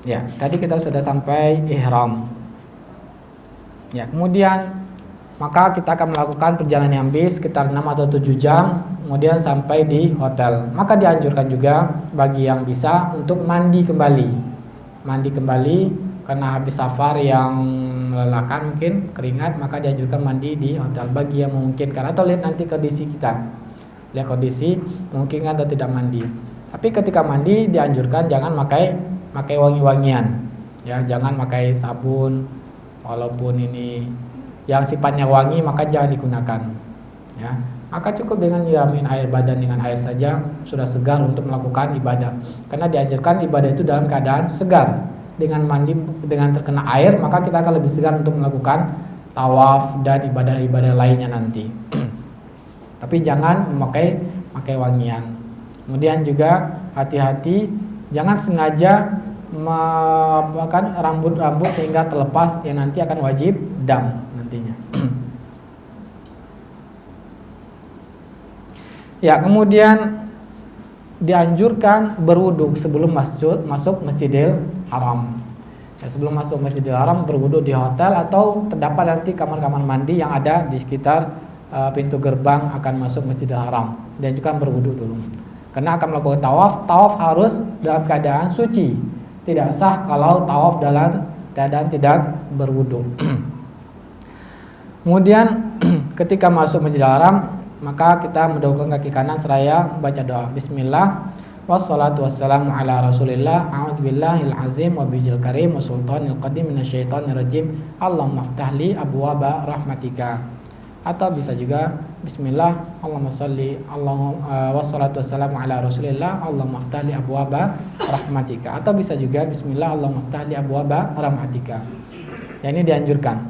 Ya, tadi kita sudah sampai ihram. Ya, kemudian maka kita akan melakukan perjalanan yang bis sekitar 6 atau 7 jam, kemudian sampai di hotel. Maka dianjurkan juga bagi yang bisa untuk mandi kembali karena habis safar yang melelahkan, mungkin keringat, maka dianjurkan mandi di hotel bagi yang memungkinkan, atau lihat nanti kondisi kita, lihat kondisi memungkinkan atau tidak mandi. Tapi ketika mandi dianjurkan jangan pakai wangi-wangian, ya, jangan pakai sabun, walaupun ini yang sifatnya wangi maka jangan digunakan, ya. Maka cukup dengan nyiramin air badan dengan air saja sudah segar untuk melakukan ibadah, karena dianjurkan ibadah itu dalam keadaan segar. Dengan mandi dengan terkena air, maka kita akan lebih segar untuk melakukan tawaf dan ibadah-ibadah lainnya nanti. Tapi jangan memakai wangian. Kemudian juga hati-hati, jangan sengaja memakan rambut-rambut sehingga terlepas, yang nanti akan wajib dam nantinya. Ya, kemudian dianjurkan berwudu sebelum masuk Masjidil Haram. Ya, sebelum masuk Masjidil Haram berwudu di hotel atau terdapat nanti kamar-kamar mandi yang ada di sekitar pintu gerbang akan masuk Masjidil Haram. Dianjurkan berwudu dulu. Karena akan melakukan tawaf harus dalam keadaan suci. Tidak sah kalau tawaf dalam keadaan tidak berwudu. Kemudian ketika masuk Masjidil Haram, maka kita mendahulukan kaki kanan seraya membaca doa Bismillah wassalatu wassalamu ala rasulillah a'udzubillahil azim wa bijil karim wa sultanil qadim minasyaitonir rajim Allahumma ftahli abwaaba rahmatika. Atau bisa juga Bismillah Allahumma sholli wassalatu wassalamu ala rasulillah Allahumma ftahli abwaaba rahmatika. Atau bisa juga Bismillah Allahumma ftahli abwaaba rahmatika. Ya, ini dianjurkan.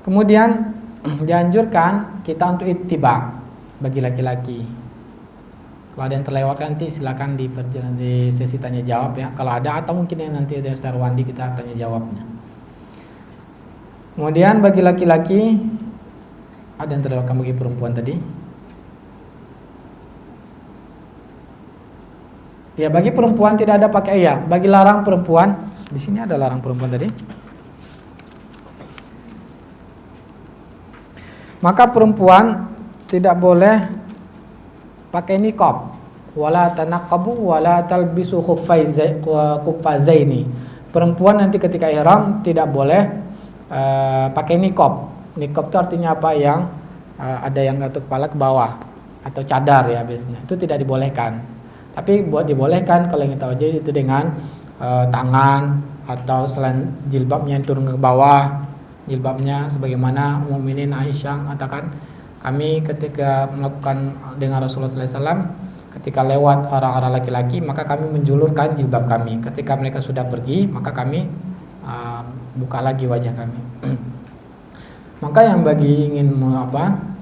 Kemudian dianjurkan kita untuk ittiba bagi laki-laki. Kalau ada yang terlewatkan nanti silakan di sesi tanya jawab, ya, kalau ada, atau mungkin yang nanti ada Ustaz Wandi kita tanya jawabnya. Kemudian bagi laki-laki ada yang terlewatkan bagi perempuan tadi. Ya, bagi perempuan tidak ada pakai ya. Bagi larang perempuan, di sini ada larang perempuan tadi. Maka perempuan tidak boleh pakai niqab. Wala tanaqabu wala talbisu khuffazaini. Perempuan nanti ketika ihram tidak boleh pakai niqab. Niqab itu artinya apa? Yang ada yang tutup kepala ke bawah atau cadar ya biasanya. Itu tidak dibolehkan. Tapi buat dibolehkan kalau yang kita wajah itu dengan tangan atau selain jilbabnya yang turun ke bawah, jilbabnya sebagaimana mukminin Aisyah katakan, kami ketika melakukan dengan Rasulullah SAW, ketika lewat orang-orang laki-laki maka kami menjulurkan jilbab kami. Ketika mereka sudah pergi maka kami buka lagi wajah kami. Maka yang bagi ingin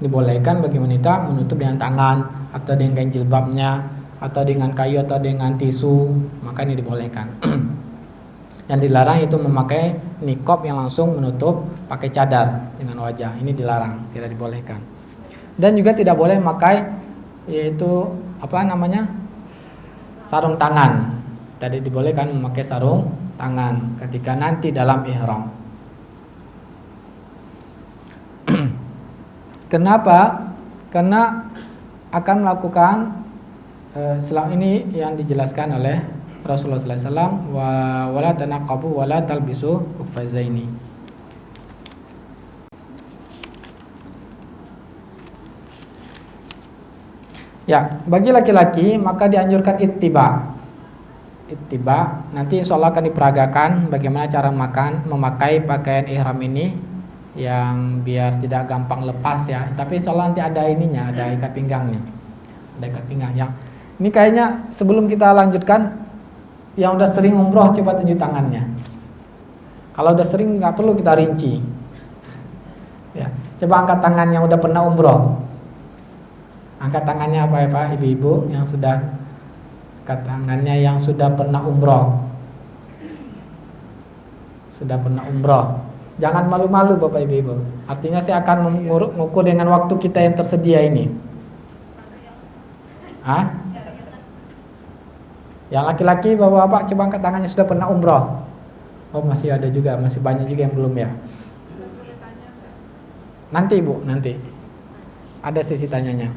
dibolehkan bagi wanita menutup dengan tangan atau dengan kain jilbabnya atau dengan kayu atau dengan tisu, maka ini dibolehkan. Yang dilarang itu memakai niqab yang langsung menutup pakai cadar dengan wajah. Ini dilarang, tidak dibolehkan. Dan juga tidak boleh memakai yaitu sarung tangan. Tadi dibolehkan memakai sarung tangan ketika nanti dalam ihram. Kenapa? Karena akan melakukan selang ini yang dijelaskan oleh Rasulullah SAW, wala tanaqabu wala talbisu khuffazaini. Ya, bagi laki-laki maka dianjurkan ittiba. Ittiba nanti insya Allah akan diperagakan bagaimana cara memakai pakaian ihram ini yang biar tidak gampang lepas ya. Tapi insya Allah nanti ada ininya, ada ikat pinggangnya. Ada ikat pinggang yang ini kayaknya sebelum kita lanjutkan, yang udah sering umroh coba tunjuk tangannya. Kalau udah sering nggak perlu kita rinci. Ya, coba angkat tangan yang udah pernah umroh. Angkat tangannya apa ya Pak, ibu-ibu yang sudah angkat tangannya yang sudah pernah umroh. Sudah pernah umroh. Jangan malu-malu Bapak Ibu. Artinya saya akan mengukur dengan waktu kita yang tersedia ini. Hah? Yang laki-laki bapak-bapak coba angkat tangannya sudah pernah umroh. Oh masih ada juga, masih banyak juga yang belum ya. Nanti Bu, nanti ada sesi tanyanya.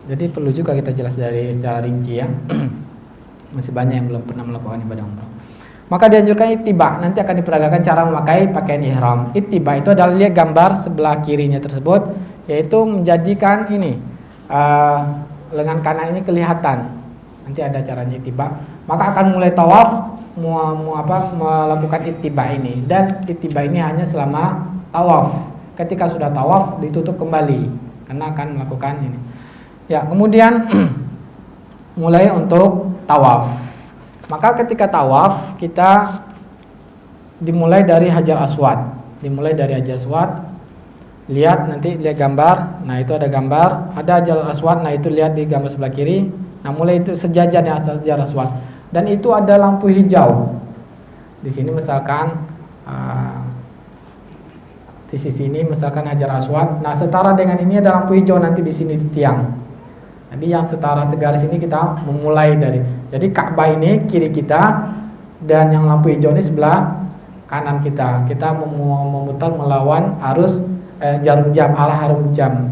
Jadi perlu juga kita jelas dari secara rinci ya. Masih banyak yang belum pernah melakukan ibadah umroh. Maka dianjurkan ittiba, nanti akan diperagakan cara memakai pakaian ihram. Ittiba itu adalah lihat gambar sebelah kirinya tersebut, yaitu menjadikan ini lengan kanan ini kelihatan. Nanti ada caranya ittiba. Maka akan mulai tawaf melakukan ittiba ini, dan ittiba ini hanya selama tawaf. Ketika sudah tawaf ditutup kembali karena akan melakukan ini. Ya, kemudian mulai untuk tawaf. Maka ketika tawaf kita dimulai dari Hajar Aswad. Dimulai dari Hajar Aswad. Lihat nanti lihat gambar. Nah, itu ada gambar, ada Hajar Aswad. Nah, itu lihat di gambar sebelah kiri. Nah, mulai itu sejajar ya Hajar Aswad. Dan itu ada lampu hijau. Di sini misalkan di sisi ini misalkan Hajar Aswad. Nah, setara dengan ini ada lampu hijau nanti di sini di tiang. Jadi yang setara segaris ini kita memulai dari. Jadi Ka'bah ini kiri kita dan yang lampu hijau ini sebelah kanan kita. Kita memutar melawan arus jarum jam, arah jarum jam.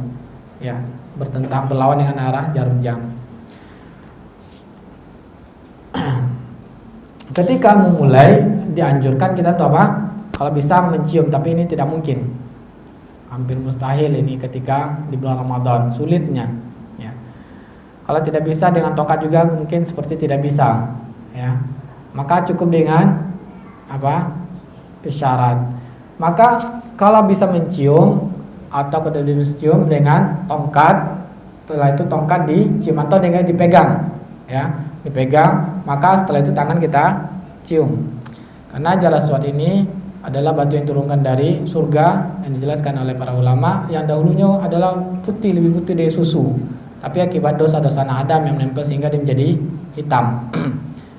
Ya, bertentang berlawan dengan arah jarum jam. Ketika memulai dianjurkan kita tuh apa? Kalau bisa mencium, tapi ini tidak mungkin. Hampir mustahil ini ketika di bulan Ramadan, sulitnya. Ya. Kalau tidak bisa dengan tongkat juga mungkin seperti tidak bisa. Ya. Maka cukup dengan apa? Isyarat. Maka kalau bisa mencium atau tidak dicium dengan tongkat, setelah itu tongkat dicium atau dengan dipegang. Ya. Dipegang, maka setelah itu tangan kita cium. Karena Hajar Aswad ini adalah batu yang turunkan dari surga yang dijelaskan oleh para ulama yang dahulunya adalah putih, lebih putih dari susu. Tapi akibat dosa-dosa Adam yang menempel sehingga dia menjadi hitam.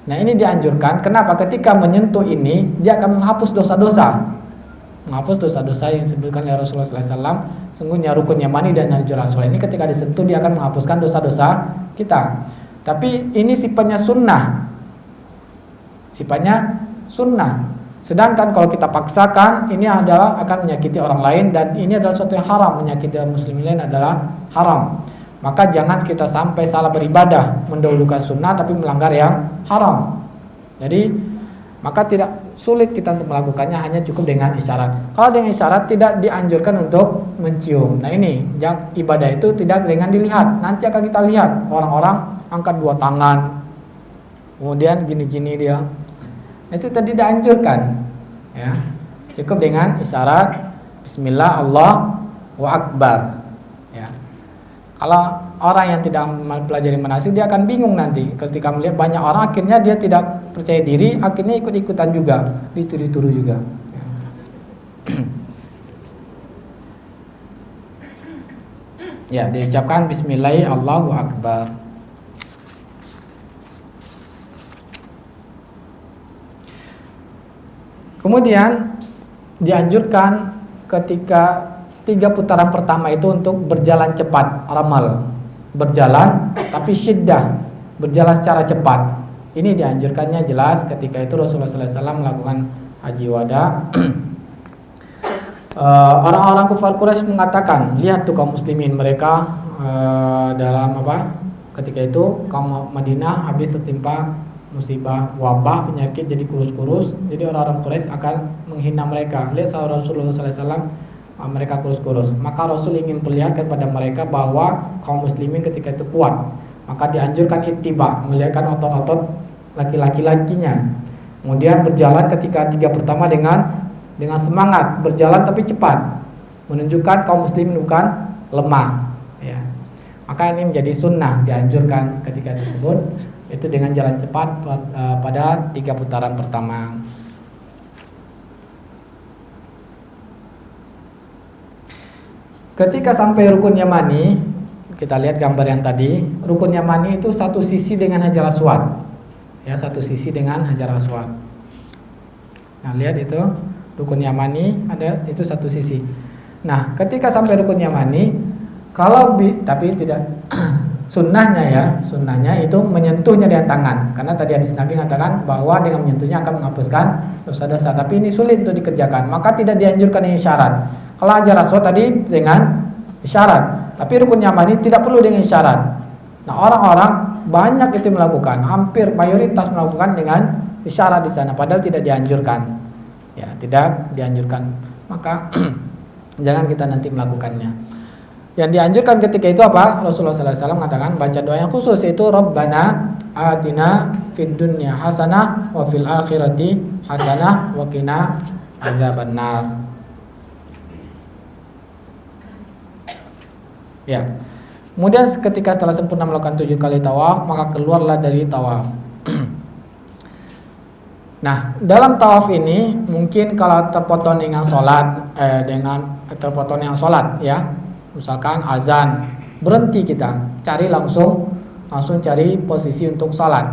Nah, ini dianjurkan. Kenapa? Ketika menyentuh ini dia akan menghapus dosa-dosa. Menghapus dosa-dosa yang disebutkan oleh Rasulullah SAW. Sungguhnya rukun Yamani dan Hajar Aswad ini ketika disentuh dia akan menghapuskan dosa-dosa kita. Tapi ini sifatnya sunnah. Sifatnya sunnah. Sedangkan kalau kita paksakan, ini adalah akan menyakiti orang lain, dan ini adalah sesuatu yang haram. Menyakiti muslim lain adalah haram. Maka jangan kita sampai salah beribadah, mendahulukan sunnah tapi melanggar yang haram. Jadi maka tidak sulit kita untuk melakukannya, hanya cukup dengan isyarat. Kalau dengan isyarat tidak dianjurkan untuk mencium. Nah ini ibadah itu tidak dengan dilihat. Nanti akan kita lihat orang-orang angkat dua tangan, kemudian gini-gini dia. Itu tadi dianjurkan. Ya, cukup dengan isyarat Bismillah Allahu Akbar. Ya. Kalau orang yang tidak mempelajari manasik, dia akan bingung nanti ketika melihat banyak orang, akhirnya dia tidak percaya diri, akhirnya ikut-ikutan juga, dituduh-tuduh juga. Ya, diucapkan Bismillah Allahu Akbar. Kemudian dianjurkan ketika 3 putaran pertama itu untuk berjalan cepat, ramal, berjalan tapi syiddah, berjalan secara cepat. Ini dianjurkannya jelas. Ketika itu Rasulullah SAW melakukan haji wada. Orang-orang kufar Quraisy mengatakan, lihat tuh kaum muslimin, mereka dalam apa? Ketika itu kaum Madinah habis tertimpa musibah wabah, penyakit, jadi kurus-kurus. Jadi orang-orang Quraisy akan menghina mereka. Lihat sahabat Rasulullah SAW, mereka kurus-kurus. Maka Rasul ingin perlihatkan pada mereka bahwa kaum muslimin ketika itu kuat. Maka dianjurkan ittiba, melihatkan otot-otot laki-laki-lakinya. Kemudian berjalan ketika 3 pertama dengan semangat, berjalan tapi cepat, menunjukkan kaum muslimin bukan lemah. Ya. Maka ini menjadi sunnah, dianjurkan ketika tersebut, itu dengan jalan cepat pada 3 putaran pertama. Ketika sampai rukun Yamani, kita lihat gambar yang tadi. Rukun Yamani itu satu sisi dengan Hajar Aswad. Ya, satu sisi dengan Hajar Aswad. Nah, lihat itu rukun Yamani ada itu satu sisi. Nah, ketika sampai rukun Yamani, tapi tidak sunnahnya itu menyentuhnya dengan tangan, karena tadi hadis Nabi mengatakan bahwa dengan menyentuhnya akan menghapuskan dosa-dosa. Tapi ini sulit untuk dikerjakan, maka tidak dianjurkan dengan isyarat. Kalau Hajar Aswad tadi dengan isyarat, tapi rukun Yamani tidak perlu dengan isyarat. Nah, orang-orang banyak itu melakukan, hampir mayoritas melakukan dengan isyarat di sana, padahal tidak dianjurkan. Ya, tidak dianjurkan. Maka jangan kita nanti melakukannya. Yang dianjurkan ketika itu apa? Rasulullah SAW mengatakan baca doa yang khusus, yaitu Rabbana atina fid dunya hasanah wa fil akhirati hasanah wa qina adzabannar. Ya. Kemudian ketika setelah sempurna melakukan 7 kali tawaf, maka keluarlah dari tawaf. Nah, dalam tawaf ini mungkin kalau terpotong dengan sholat, ya, misalkan azan, berhenti kita, cari langsung cari posisi untuk sholat.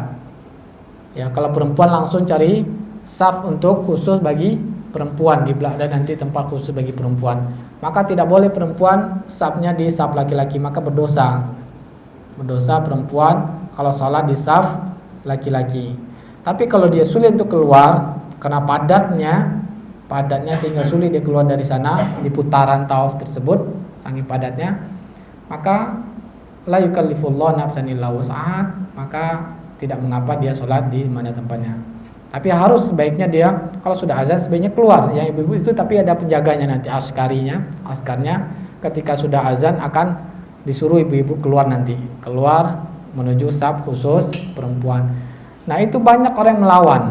Ya, kalau perempuan langsung cari saf untuk khusus bagi perempuan, di belakang nanti tempat khusus bagi perempuan. Maka tidak boleh perempuan safnya di saf laki-laki, maka berdosa perempuan kalau sholat di saf laki-laki. Tapi kalau dia sulit untuk keluar karena padatnya sehingga sulit dia keluar dari sana di putaran tawaf tersebut, saking padatnya, maka la yukallifullahu nafsan illa wus'aha, maka tidak mengapa dia sholat di mana tempatnya. Tapi harus sebaiknya dia kalau sudah azan sebaiknya keluar. Yang ibu-ibu itu tapi ada penjaganya nanti, askarnya ketika sudah azan akan disuruh ibu-ibu keluar menuju saf khusus perempuan. Nah, itu banyak orang yang melawan.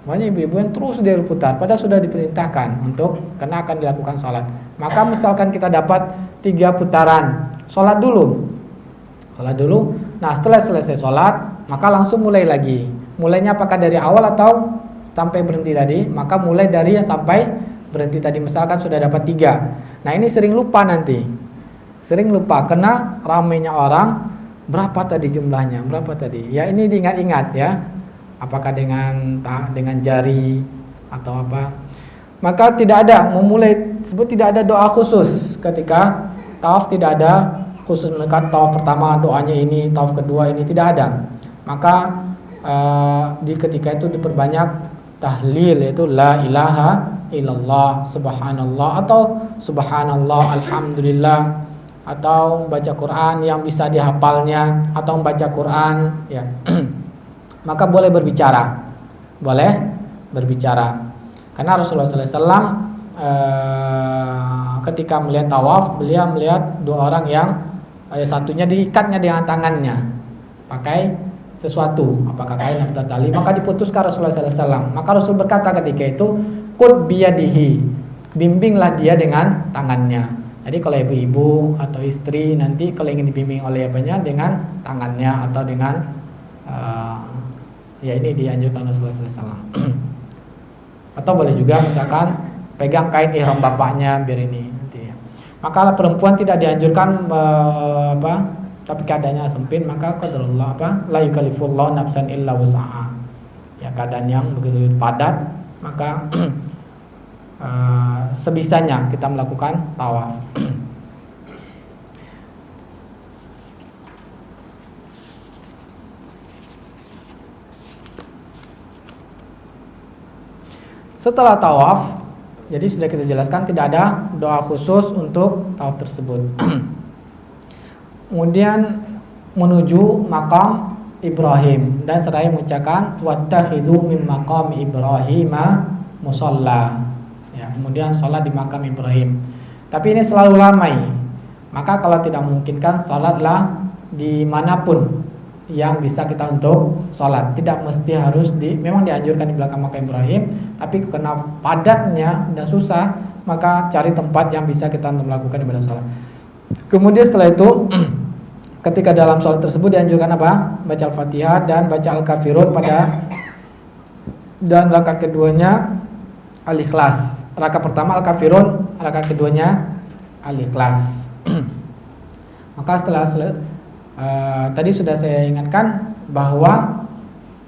Banyak ibu-ibu yang terus dia putar padahal sudah diperintahkan untuk karena akan dilakukan sholat. Maka misalkan kita dapat 3 putaran, sholat dulu. Nah, setelah selesai sholat, maka langsung mulai lagi. Mulainya apakah dari awal atau sampai berhenti tadi? Maka mulai dari yang sampai berhenti tadi. Misalkan sudah dapat 3. Nah, ini sering lupa nanti. Karena ramainya orang. Berapa tadi jumlahnya? Ya, ini diingat-ingat ya. Apakah dengan jari atau apa? Maka tidak ada doa khusus ketika tawaf, tidak ada khusus mereka tawaf pertama doanya ini, tawaf kedua ini, tidak ada. Maka di ketika itu diperbanyak tahlil, yaitu la ilaha illallah, subhanallah, atau subhanallah, alhamdulillah, atau membaca Quran yang bisa dihafalnya, atau membaca Quran ya. Maka boleh berbicara, karena Rasulullah SAW ketika melihat tawaf, beliau melihat dua orang yang satunya diikatnya dengan tangannya pakai sesuatu, apakah kain atau tali, maka diputuskan Rasulullah SAW. Maka Rasul berkata ketika itu, qud biyadihi, bimbinglah dia dengan tangannya. Jadi kalau ibu-ibu atau istri nanti kalau ingin dibimbing oleh apanya, dengan tangannya atau dengan ya ini dianjurkan Rasulullah SAW. Atau boleh juga misalkan pegang kain ihram bapaknya biar ini nanti ya. Maka perempuan tidak dianjurkan tapi keadaannya sempit, maka qadarullah la yukallifullahu nafsan illa wus'aha. Ya, keadaan yang begitu padat, maka sebisanya kita melakukan tawaf. Setelah tawaf, jadi sudah kita jelaskan tidak ada doa khusus untuk tawaf tersebut. Kemudian menuju makam Ibrahim dan seraya mengucapkan wattakhidhu min maqam Ibrahima musalla. Ya, kemudian salat di makam Ibrahim. Tapi ini selalu ramai. Maka kalau tidak memungkinkan, salatlah dimanapun yang bisa kita untuk salat. Tidak mesti harus memang dianjurkan di belakang makam Ibrahim, tapi karena padatnya dan susah, maka cari tempat yang bisa kita untuk melakukan ibadah salat. Kemudian setelah itu ketika dalam salat tersebut dianjurkan apa? Baca Al-Fatihah dan baca Al-Kafirun dan rakaat keduanya Al-Ikhlas. Rakaat pertama Al-Kafirun, rakaat keduanya Al-Ikhlas. Maka setelah tadi sudah saya ingatkan bahwa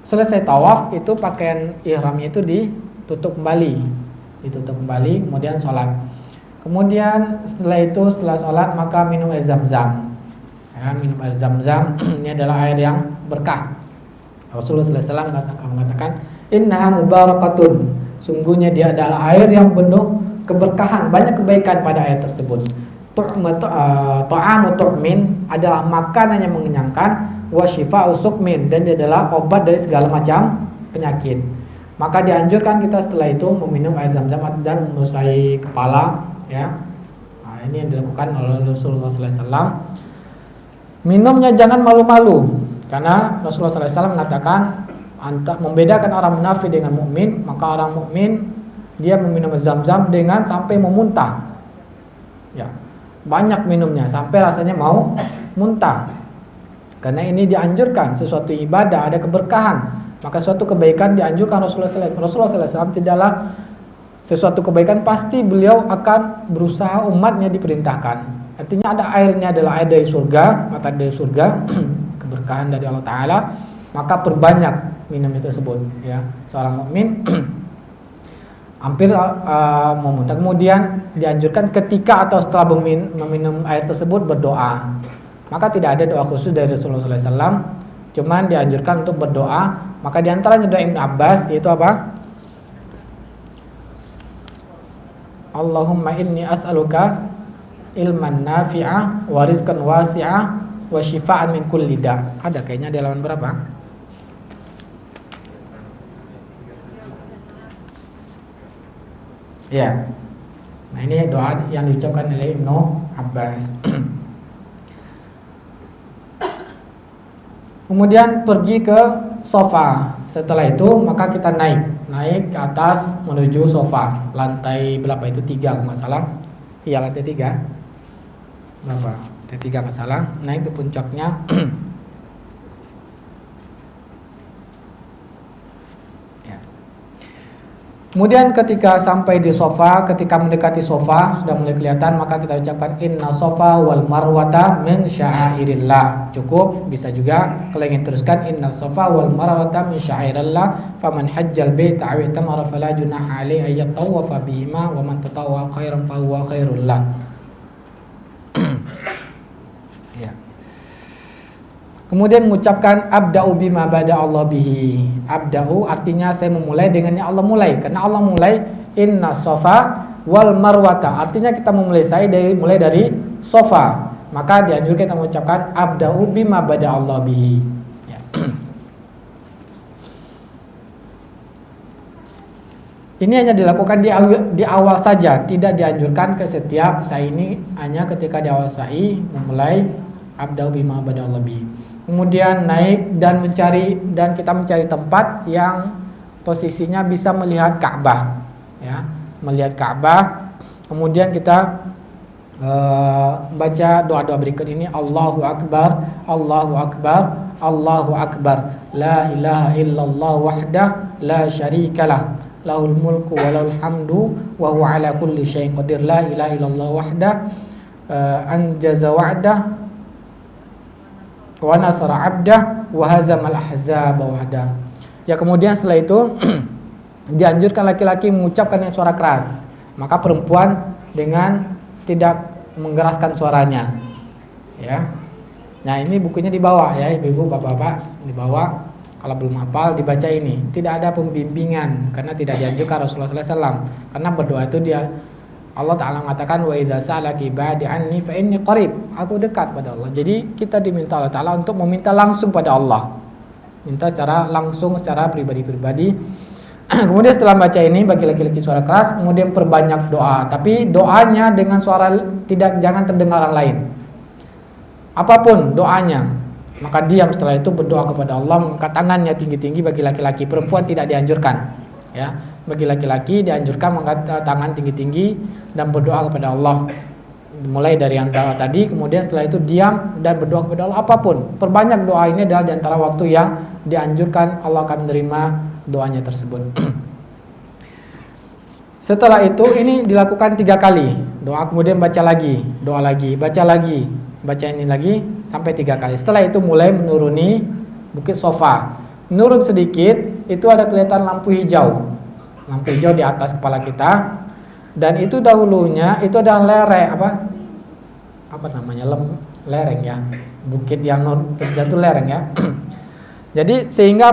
selesai tawaf itu pakaian ihramnya itu ditutup kembali, kemudian sholat. Kemudian setelah sholat maka minum air zam-zam. Ya, minum air zam-zam ini adalah air yang berkah. Rasulullah SAW mengatakan, innaha mubarakatun, sungguhnya dia adalah air yang penuh keberkahan, banyak kebaikan pada air tersebut. Ta'amu tu'min adalah makanan yang mengenyangkan, wa shifa'u suqmin, dan dia adalah obat dari segala macam penyakit. Maka dianjurkan kita setelah itu meminum air zam-zam dan membasahi kepala ya. Nah, ini yang dilakukan oleh Rasulullah SAW. Minumnya jangan malu-malu, karena Rasulullah SAW mengatakan membedakan orang munafik dengan mukmin. Maka orang mukmin dia meminum zam-zam dengan sampai memuntah. Ya, banyak minumnya sampai rasanya mau muntah. Karena ini dianjurkan, sesuatu ibadah ada keberkahan, maka suatu kebaikan dianjurkan Rasulullah SAW. Rasulullah SAW tidaklah sesuatu kebaikan pasti beliau akan berusaha umatnya diperintahkan. Artinya ada airnya adalah air dari surga, mata dari surga, keberkahan dari Allah Ta'ala, maka perbanyak minum itu tersebut ya. Seorang mukmin hampir memuntah. Kemudian dianjurkan ketika atau setelah meminum air tersebut berdoa. Maka tidak ada doa khusus dari Rasulullah SAW, cuman dianjurkan untuk berdoa. Maka diantaranya doa Ibn Abbas, yaitu apa? Allahumma inni as'aluka ilman nafi'ah wa rizqan wasi'ah wa shifaan min kulli da'. Ada kayaknya di halaman berapa? Ya. Nah, ini doa yang diucapkan oleh Ibnu Abbas. Kemudian pergi ke sofa. Setelah itu maka kita naik ke atas menuju sofa. Lantai berapa itu? 3 kalau nggak salah. Iya, lantai 3. Berapa? Lantai 3 nggak salah. Naik ke puncaknya. Kemudian ketika sampai di sofa, ketika mendekati sofa sudah mulai kelihatan, maka kita ucapkan inna sofa wal marwata min sya'airillah. Cukup, bisa juga kalau ingin teruskan inna sofa wal marwata min sya'airillah faman hajjal baita aw itamara fala junaha alaihi ay yatawafa bihima wa man tatawwa khairan fa huwa khairul lah. Kemudian mengucapkan abda'u bima bada Allah bihi. Abda'u artinya saya memulai dengan yang Allah mulai. Karena Allah mulai inna sofa wal marwata. Artinya kita mulai dari sofa. Maka dianjurkan kita mengucapkan abda'u bima bada Allah bihi. Ya. Ini hanya dilakukan di awal saja, tidak dianjurkan ke setiap sa'i. Ini hanya ketika di awal sa'i memulai abda'u bima bada Allah bihi. Kemudian naik dan kita mencari tempat yang posisinya bisa melihat Ka'bah, ya, melihat Ka'bah. Kemudian kita baca doa-doa berikut ini: Allahu Akbar, Allahu Akbar, Allahu Akbar, la ilaha illallah wahdah, la syarikalah, lahul mulku wa lahul hamdu wa huwa ala kulli syai'in qadir, la ilaha illallah wahdah, anjaza wa'dah wa nasara 'abdah wa hazamal ahzaba wahdah. Ya, kemudian setelah itu dianjurkan laki-laki mengucapkan yang suara keras, maka perempuan dengan tidak menggeraskan suaranya. Ya. Nah, ini bukunya di bawah ya, ibu-ibu, bapak-bapak, di bawah. Kalau belum hafal dibaca ini. Tidak ada pembimbingan karena tidak dianjurkan Rasulullah SAW. Karena berdoa itu Allah Ta'ala mengatakan wa idza sa'alaki ibadi anni fa inni qarib. Aku dekat pada Allah. Jadi kita diminta Allah Ta'ala untuk meminta langsung pada Allah. Minta secara langsung, secara pribadi-pribadi. Kemudian setelah baca ini bagi laki-laki suara keras, kemudian perbanyak doa. Tapi doanya dengan suara jangan terdengar orang lain. Apapun doanya, maka diam setelah itu berdoa kepada Allah, mengangkat tangannya tinggi-tinggi. Bagi laki-laki, perempuan tidak dianjurkan. Ya, bagi laki-laki dianjurkan mengangkat tangan tinggi-tinggi dan berdoa kepada Allah. Mulai dari yang tadi, kemudian setelah itu diam dan berdoa kepada Allah apapun. Perbanyak doa ini adalah di antara waktu yang dianjurkan, Allah akan menerima doanya tersebut. Setelah itu ini dilakukan 3 kali. Doa kemudian baca lagi, doa lagi, baca lagi, baca ini lagi sampai 3 kali. Setelah itu mulai menuruni bukit Sofa. Menurun sedikit, itu ada kelihatan lampu hijau. Lampu hijau di atas kepala kita. Dan itu dahulunya itu adalah lereng ya. Bukit yang terjatuh lereng ya. Jadi sehingga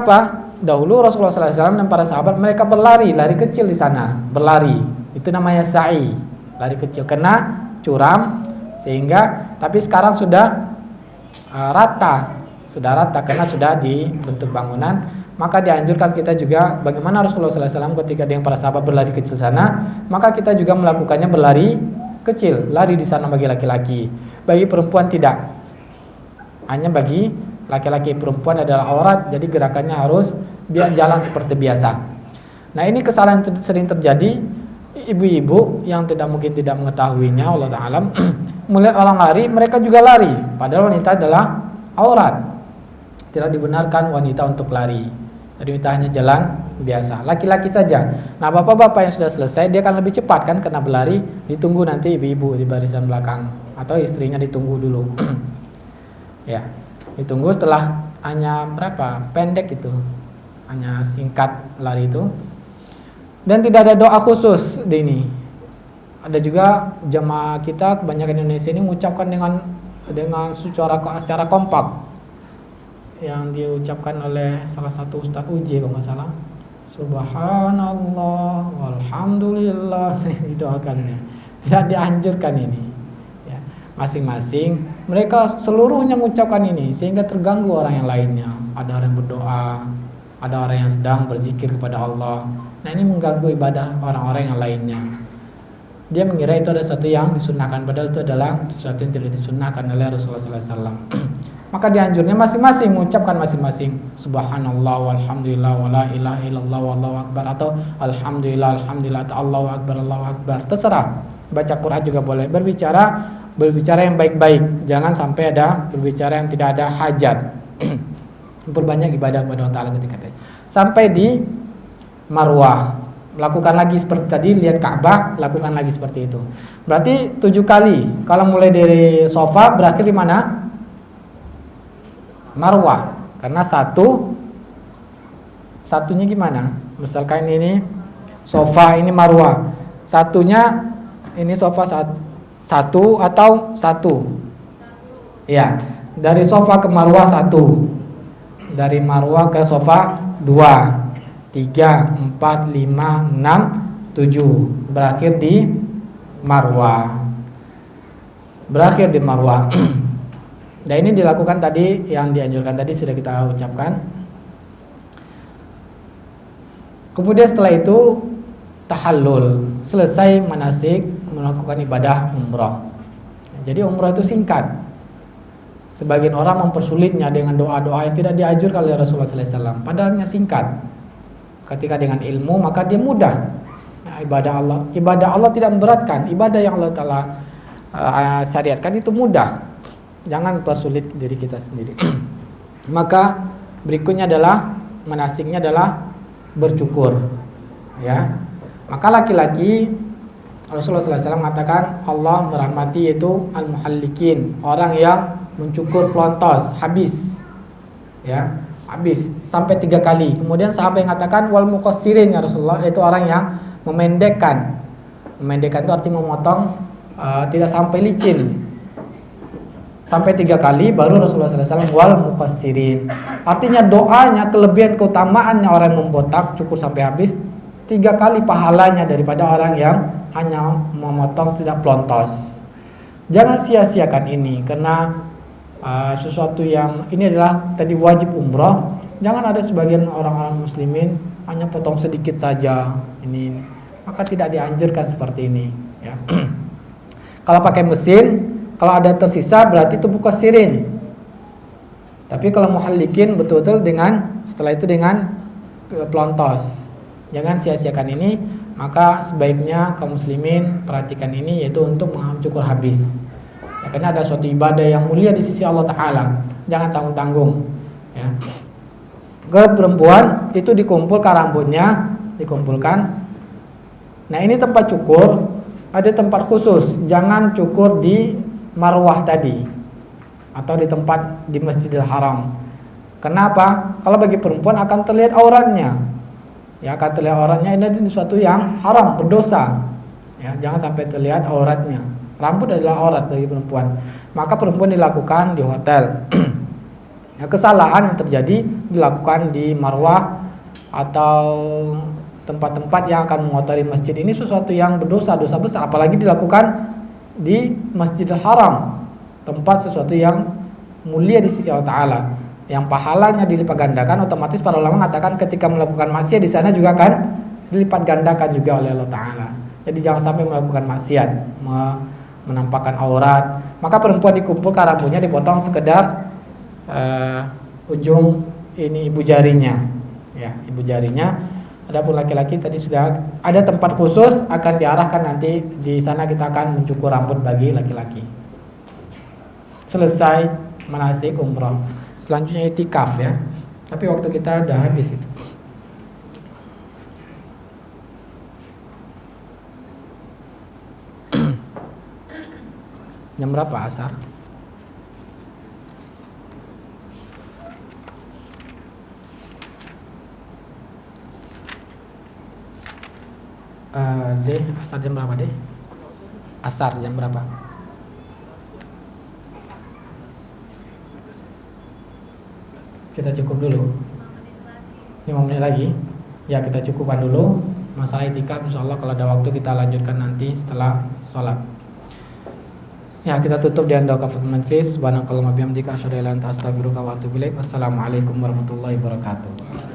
dahulu Rasulullah SAW dan para sahabat mereka lari kecil di sana, berlari. Itu namanya sa'i, lari kecil. Kena curam sehingga, tapi sekarang sudah rata karena sudah dibentuk bangunan. Maka dianjurkan kita juga bagaimana Rasulullah SAW ketika dengan para sahabat berlari kecil sana, maka kita juga melakukannya berlari kecil, lari di sana bagi laki-laki. Bagi perempuan tidak. Hanya bagi laki-laki, perempuan adalah aurat, jadi gerakannya harus jalan seperti biasa. Nah, ini kesalahan sering terjadi ibu-ibu yang tidak mengetahuinya, Allah Ta'ala. Melihat orang lari, mereka juga lari, padahal wanita adalah aurat. Tidak dibenarkan wanita untuk lari. Jadi wanita hanya jalan biasa, laki-laki saja. Nah, bapak-bapak yang sudah selesai, dia akan lebih cepat kan karena berlari. Ditunggu nanti ibu-ibu di barisan belakang, atau istrinya ditunggu dulu. Ya, ditunggu setelah hanya pendek itu, hanya singkat lari itu. Dan tidak ada doa khusus di ini. Ada juga jamaah kita kebanyakan Indonesia ini mengucapkan dengan secara kompak, yang diucapkan oleh salah satu Ustadz Uji kalau nggak salah, Subhanallah walhamdulillah, didoakannya. Tidak dianjurkan ini ya. Masing-masing mereka seluruhnya mengucapkan ini sehingga terganggu orang yang lainnya. Ada orang yang berdoa, ada orang yang sedang berzikir kepada Allah. Nah, ini mengganggu ibadah orang-orang yang lainnya. Dia mengira itu ada sesuatu yang disunahkan, padahal itu adalah sesuatu yang tidak disunahkan oleh Rasulullah SAW. Maka dianjurnya masing-masing mengucapkan masing-masing Subhanallah walhamdulillah wala ilaha illallah wallahu akbar, atau alhamdulillah atau Allahu akbar, terserah. Baca Quran juga boleh. Berbicara yang baik-baik, jangan sampai ada berbicara yang tidak ada hajat. Memperbanyak ibadah kepada Allah Ta'ala ketika itu. Sampai di Marwah, lakukan lagi seperti tadi, lihat Ka'bah, lakukan lagi seperti itu. Berarti 7 kali. Kalau mulai dari Sofa berakhir di mana? Marwah. Karena satunya gimana? Misalkan ini Sofa, ini Marwah. Satunya ini Sofa satu atau satu? Ya. Dari Safa ke Marwah 1. Dari Marwah ke Safa 2, 3, 4, 5, 6, 7. Berakhir di Marwah. Dan ini dilakukan tadi, yang dianjurkan tadi sudah kita ucapkan. Kemudian setelah itu tahallul, selesai manasik, melakukan ibadah umrah. Jadi umrah itu singkat. Sebagian orang mempersulitnya dengan doa-doa yang tidak dianjurkan oleh Rasulullah SAW. Padahalnya singkat. Ketika dengan ilmu maka dia mudah. Nah, ibadah Allah tidak memberatkan. Ibadah yang Allah Ta'ala syariatkan itu mudah. Jangan persulit diri kita sendiri. Maka berikutnya adalah manasiknya adalah bercukur. Ya. Maka laki-laki Rasulullah SAW mengatakan Allah merahmati yaitu al-muhallikin, orang yang mencukur pelontos habis. Ya, habis sampai 3 kali. Kemudian sahabat yang mengatakan wal muqassirin ya Rasulullah, yaitu orang yang memendekkan. Memendekkan itu artinya memotong tidak sampai licin. Sampai 3 kali baru Rasulullah SAW wal muqassirin. Artinya doanya, kelebihan keutamaannya orang yang membotak cukur sampai habis 3 kali pahalanya daripada orang yang hanya memotong tidak pelontos. Jangan sia-siakan ini karena sesuatu yang ini adalah tadi wajib umrah. Jangan ada sebagian orang-orang muslimin hanya potong sedikit saja ini, maka tidak dianjurkan seperti ini ya. Kalau pakai mesin, kalau ada tersisa berarti itu muqassirin. Tapi kalau muhallikin betul-betul dengan setelah itu dengan pelontos. Jangan sia-siakan ini, maka sebaiknya kaum muslimin perhatikan ini, yaitu untuk mencukur habis. Ya, karena ada suatu ibadah yang mulia di sisi Allah Ta'ala. Jangan tanggung-tanggung ya. Kalau perempuan itu dikumpulkan rambutnya, dikumpulkan. Nah ini tempat cukur, ada tempat khusus. Jangan cukur di Marwah tadi atau di tempat di Masjidil Haram. Kenapa? Kalau bagi perempuan akan terlihat auratnya. Ya, akan terlihat auratnya, ini sesuatu yang haram, berdosa. Ya, jangan sampai terlihat auratnya. Rambut adalah aurat bagi perempuan. Maka perempuan dilakukan di hotel. Ya, kesalahan yang terjadi dilakukan di Marwah atau tempat-tempat yang akan mengotori masjid, ini sesuatu yang berdosa, dosa besar, apalagi dilakukan di Masjidil Haram, tempat sesuatu yang mulia di sisi Allah Ta'ala, yang pahalanya dilipat gandakan. Otomatis para ulama mengatakan ketika melakukan maksiat di sana juga akan dilipat gandakan juga oleh Allah Ta'ala. Jadi jangan sampai melakukan maksiat, menampakkan aurat. Maka perempuan dikumpulkan rambutnya, dipotong sekedar ujung ini ibu jarinya ya, ibu jarinya. Adapun laki-laki tadi sudah ada tempat khusus, akan diarahkan nanti di sana kita akan mencukur rambut bagi laki-laki. Selesai manasik umrah. Selanjutnya itikaf ya. Tapi waktu kita udah habis itu. Jam berapa asar? Deh, asar jam berapa deh? Asar jam berapa? Kita cukup dulu 5 menit lagi. Ya, kita cukupkan dulu. Masalah itikaf insyaallah kalau ada waktu kita lanjutkan nanti setelah sholat. Ya, kita tutup dengan doa kafaratul majlis. Subhanakallahumma bihamdika asyhadu an la ilaha illa anta astaghfiruka wa atubu ilaik. Wassalamualaikum warahmatullahi wabarakatuh.